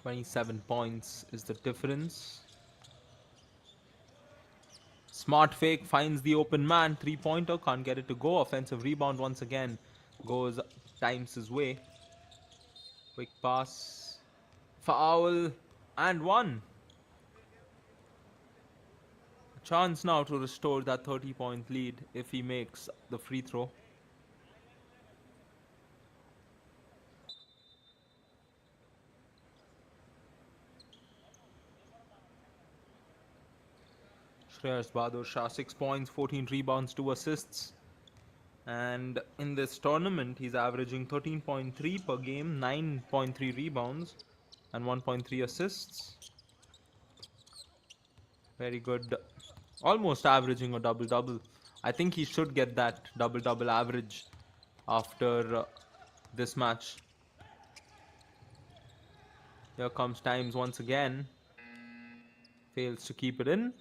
27 points is the difference. Smart fake finds the open man. 3-pointer, can't get it to go. Offensive rebound once again goes Times' way. Quick pass. Foul and one. Chance now to restore that 30-point lead if he makes the free throw. Shreyas Bahadur Shah, 6 points, 14 rebounds, 2 assists. And in this tournament, he's averaging 13.3 per game, 9.3 rebounds, and 1.3 assists. Very good. Almost averaging a double-double. I think he should get that double-double average after this match. Here comes Times once again. Fails to keep it in.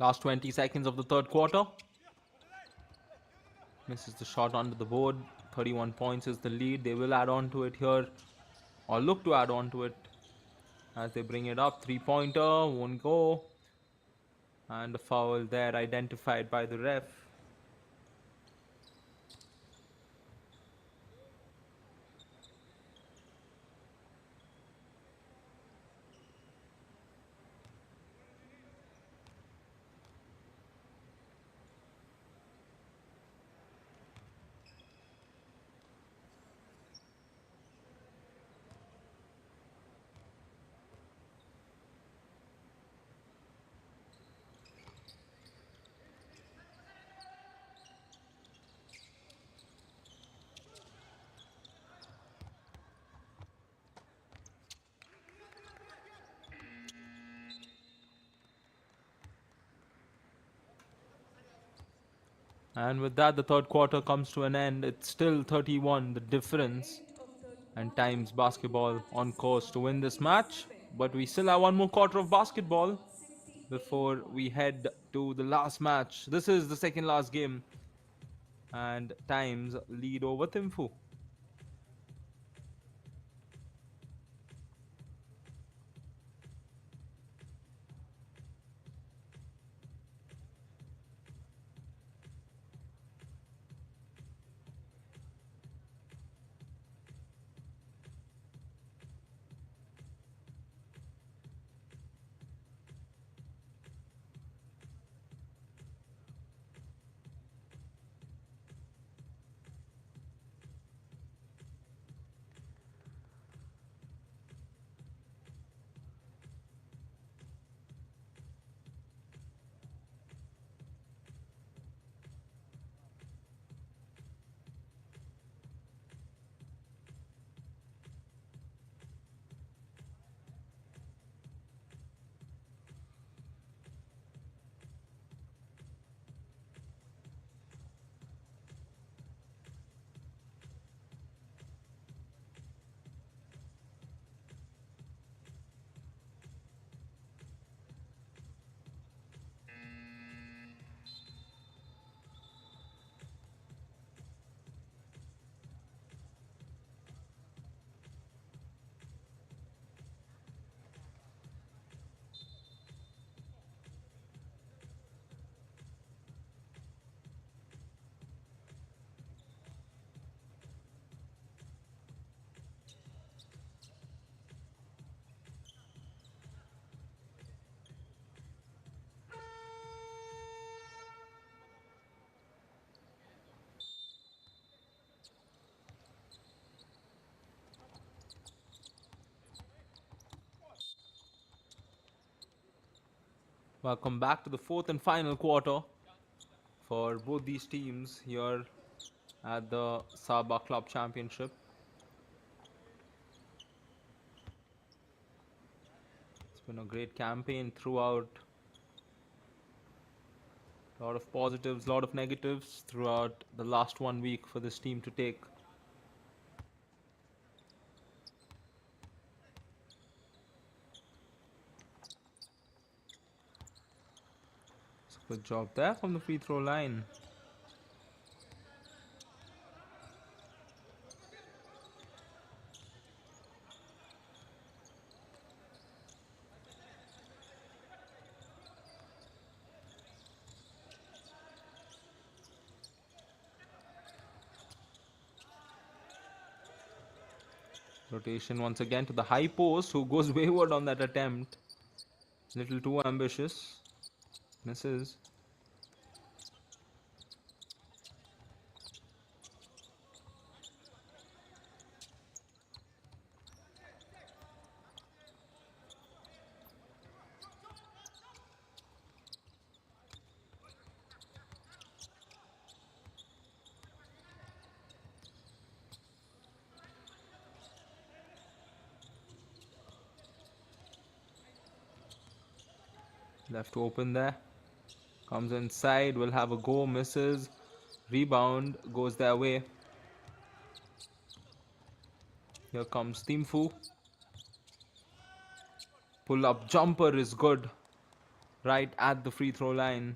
Last 20 seconds of the third quarter. Misses the shot under the board. 31 points is the lead. They will add on to it here, or look to add on to it as they bring it up. 3-pointer won't go. And a foul there identified by the ref. And with that, the third quarter comes to an end. It's still 31, the difference. End of third And quarter. Times Both the basketball on matches course are to win this match. 37 But we points. still have one more quarter of Pakistan has basketball got 68 before we points. head to the last match. This is the second last game. And Times lead over THIMPU. Welcome back to the fourth and final quarter for both these teams here at the SABA Club Championship. It's been a great campaign throughout. A lot of positives, a lot of negatives throughout the last 1 week for this team to take. So good job there from the free throw line. Rotation once again to the high post, who goes wayward on that attempt. Little too ambitious. Misses. Left open there. Comes inside, will have a go, misses. Rebound goes their way. Here comes THIMPU. Pull up jumper is good. Right at the free throw line.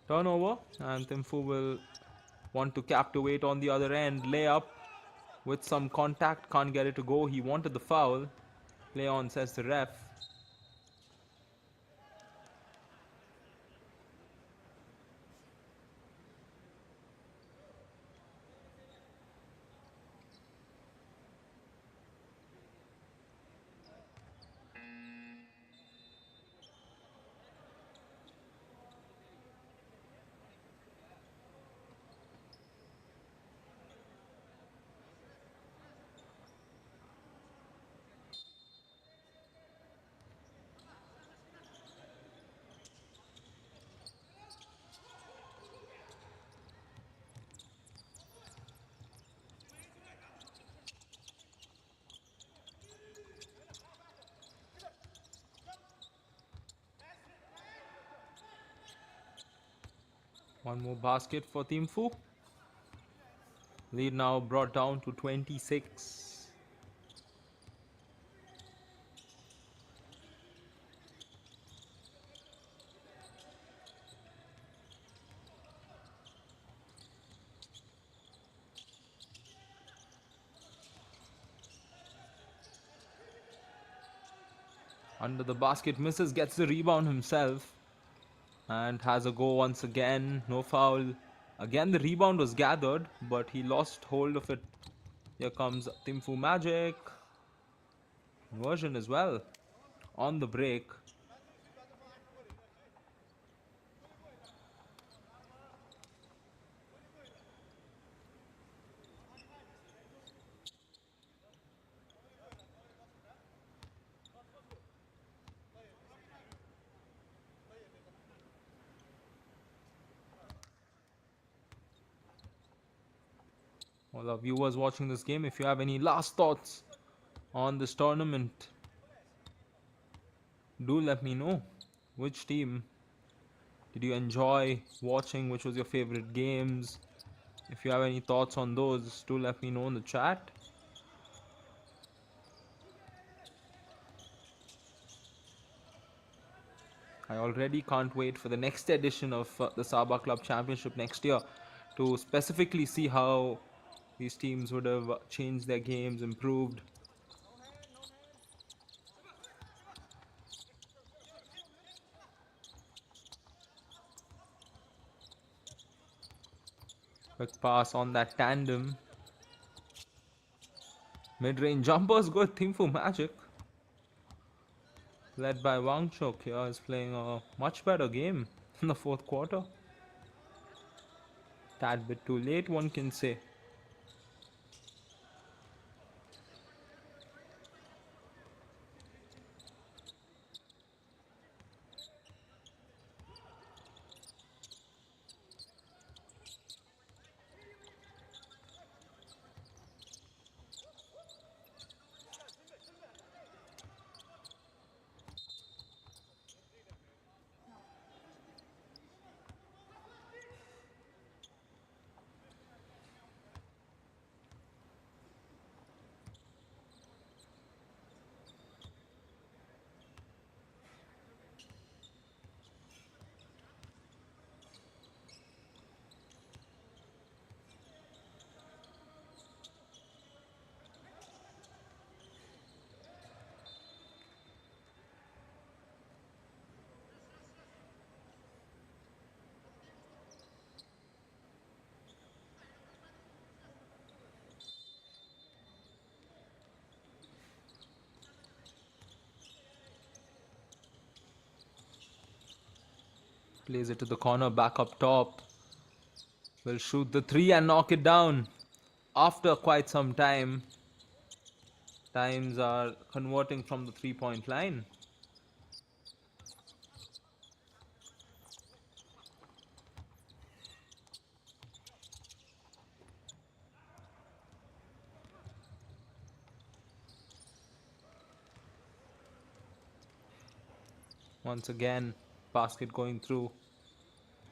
Turnover, and THIMPU will want to captivate on the other end. Layup with some contact, can't get it to go. He wanted the foul. Play on, says the ref. One more basket for THIMPU. Lead now brought down to 26. Under the basket, misses, gets the rebound himself, and has a go once again. No foul. Again, the rebound was gathered, but he lost hold of it. Here comes THIMPU Magic. Conversion as well on the break. All our viewers watching this game, if you have any last thoughts on this tournament, do let me know. Which team did you enjoy watching? Which was your favorite games? If you have any thoughts on those, do let me know in the chat. I already can't wait for the next edition of the SABA Club Championship next year to specifically see how these teams would have changed their games, improved. Quick pass on that tandem. Mid-range jumpers good. THIMPU Magic, led by Wangchuk here, is playing a much better game in the fourth quarter. Tad bit too late, one can say. Plays it to the corner, back up top. Will shoot the three and knock it down after quite some time. Times are converting from the 3-point line. Once again, basket going through.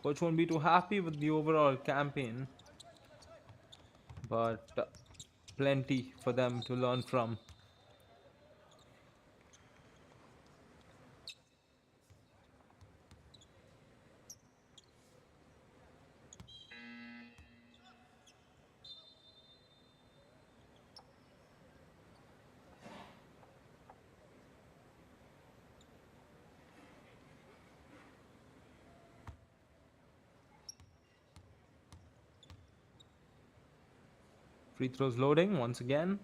Coach won't be too happy with the overall campaign, but plenty for them to learn from. Free throws loading once again.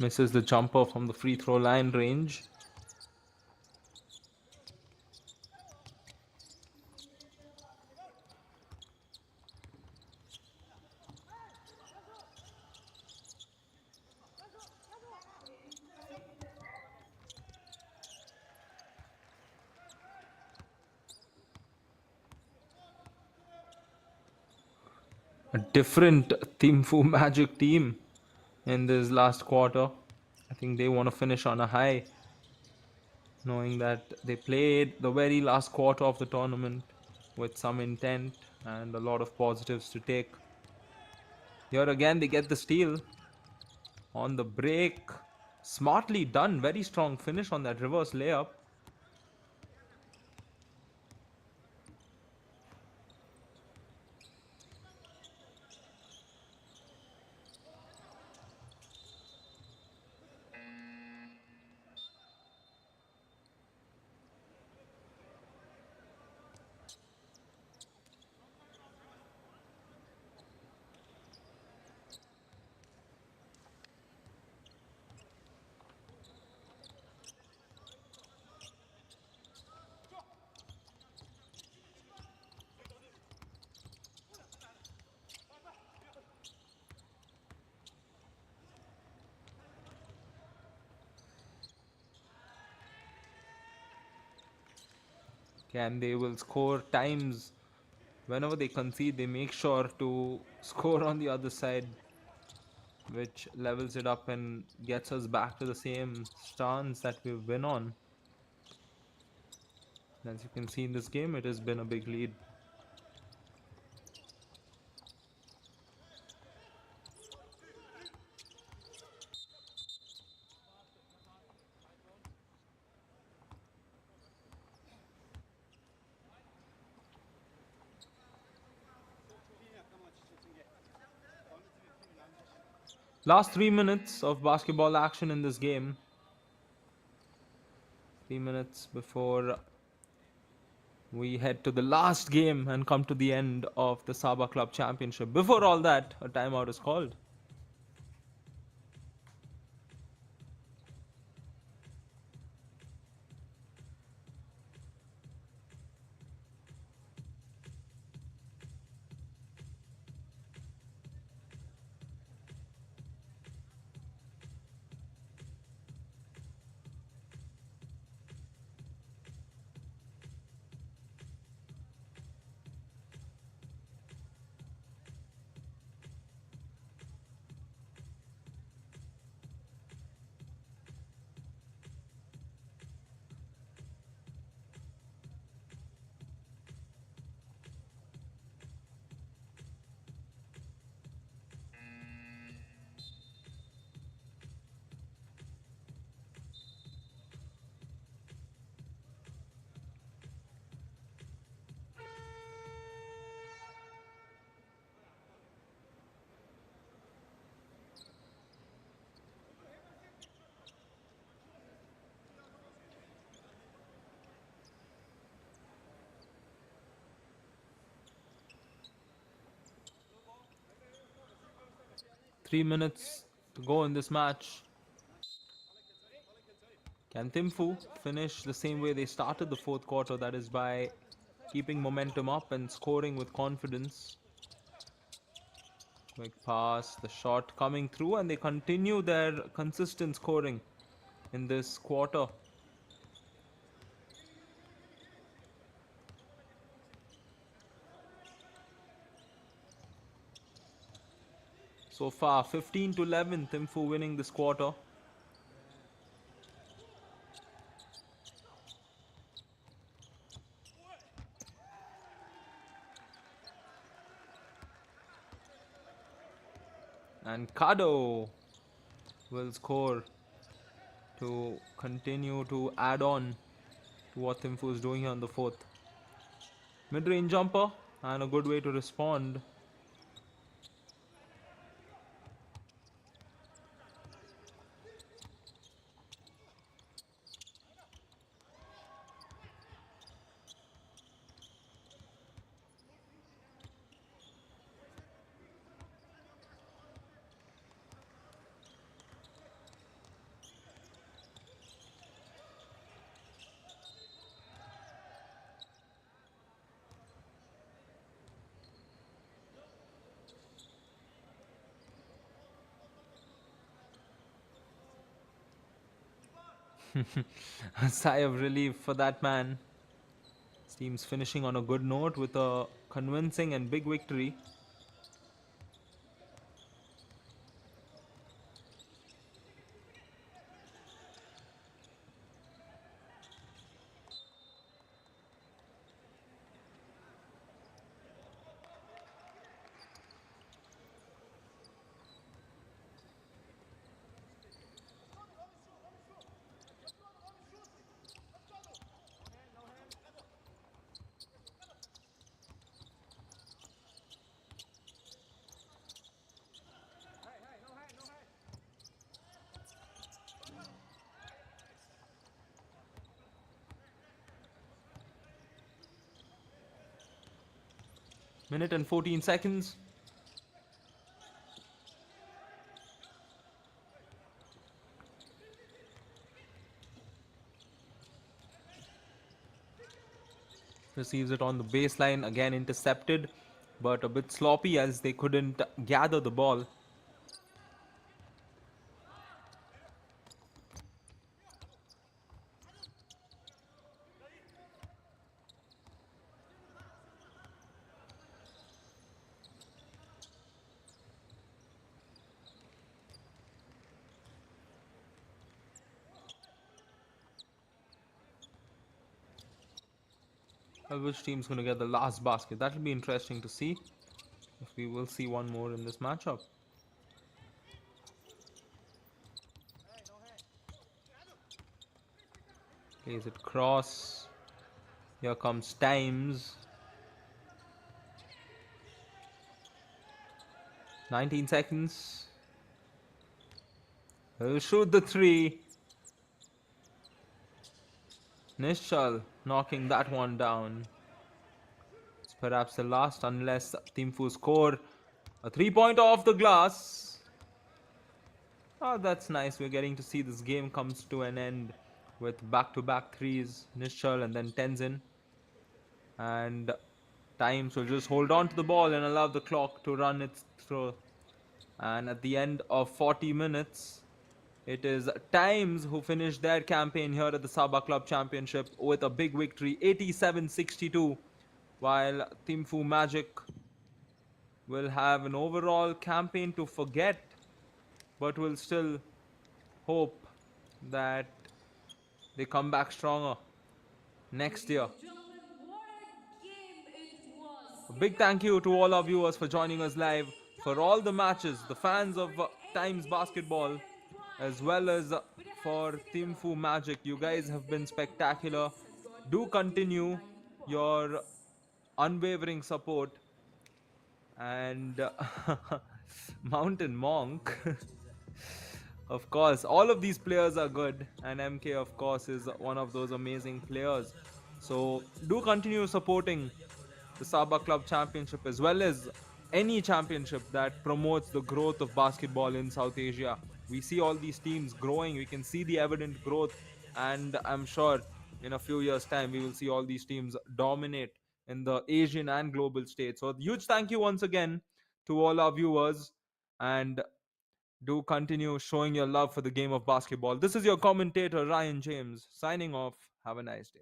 Misses the jumper from the free throw line range. A different THIMPU Magic team in this last quarter. I think they want to finish on a high, knowing that they played the very last quarter of the tournament with some intent and a lot of positives to take. Here again, they get the steal on the break. Smartly done. Very strong finish on that reverse layup. Can they will score times whenever they concede, they make sure to score on the other side, which levels it up and gets us back to the same stance that we've been on. As you can see in this game, it has been a big lead. Last 3 minutes of basketball action in this game. 3 minutes before we head to the last game and come to the end of the SABA Club Championship. Before all that, a timeout is called. Three minutes to go in this match. Can THIMPU finish the same way they started the fourth quarter? That is by keeping momentum up and scoring with confidence. Quick pass, the shot coming through, and they continue their consistent scoring in this quarter. So far, 15-11, THIMPU winning this quarter. And Kado will score to continue to add on to what THIMPU is doing here on the fourth. Mid-range jumper and a good way to respond. A sigh of relief for that man. His team's finishing on a good note with a convincing and big victory. Minute and 14 seconds. Receives it on the baseline, again intercepted, but a bit sloppy as they couldn't gather the ball. Well, which team's going to get the last basket? That'll be interesting to see if we will see one more in this matchup. Plays it cross. Here comes Times. 19 seconds. He'll shoot the three. Nishal knocking that one down. It's perhaps the last unless THIMPU score a 3-point off the glass. Oh, that's nice. We're getting to see this game comes to an end with back-to-back threes. Nishal and then Tenzin. And Times will just hold on to the ball and allow the clock to run its through. And at the end of 40 minutes, it is Times who finished their campaign here at the SABA Club Championship with a big victory, 87-62, while THIMPU Magic will have an overall campaign to forget, but will still hope that they come back stronger next year. Ladies and gentlemen, what a game it A was. big Give it thank up you for to all our Times viewers for joining us live for all the matches, the fans of Times Basketball, as well as for THIMPU Magic. You and guys this have been THIMPU spectacular. Magics has got Do 289 continue your points. unwavering support. And Mountain Monk. Of course, all of these players are good, and MK, of course, is one of those amazing players. So do continue supporting the SABA Club Championship as well as any championship that promotes the growth of basketball in South Asia. We see all these teams growing, we can see the evident growth, and I'm sure in a few years' time we will see all these teams dominate in the Asian and global stage. So, huge thank you once again to all our viewers, and do continue showing your love for the game of basketball. This is your commentator, Ryan James, signing off. Have a nice day.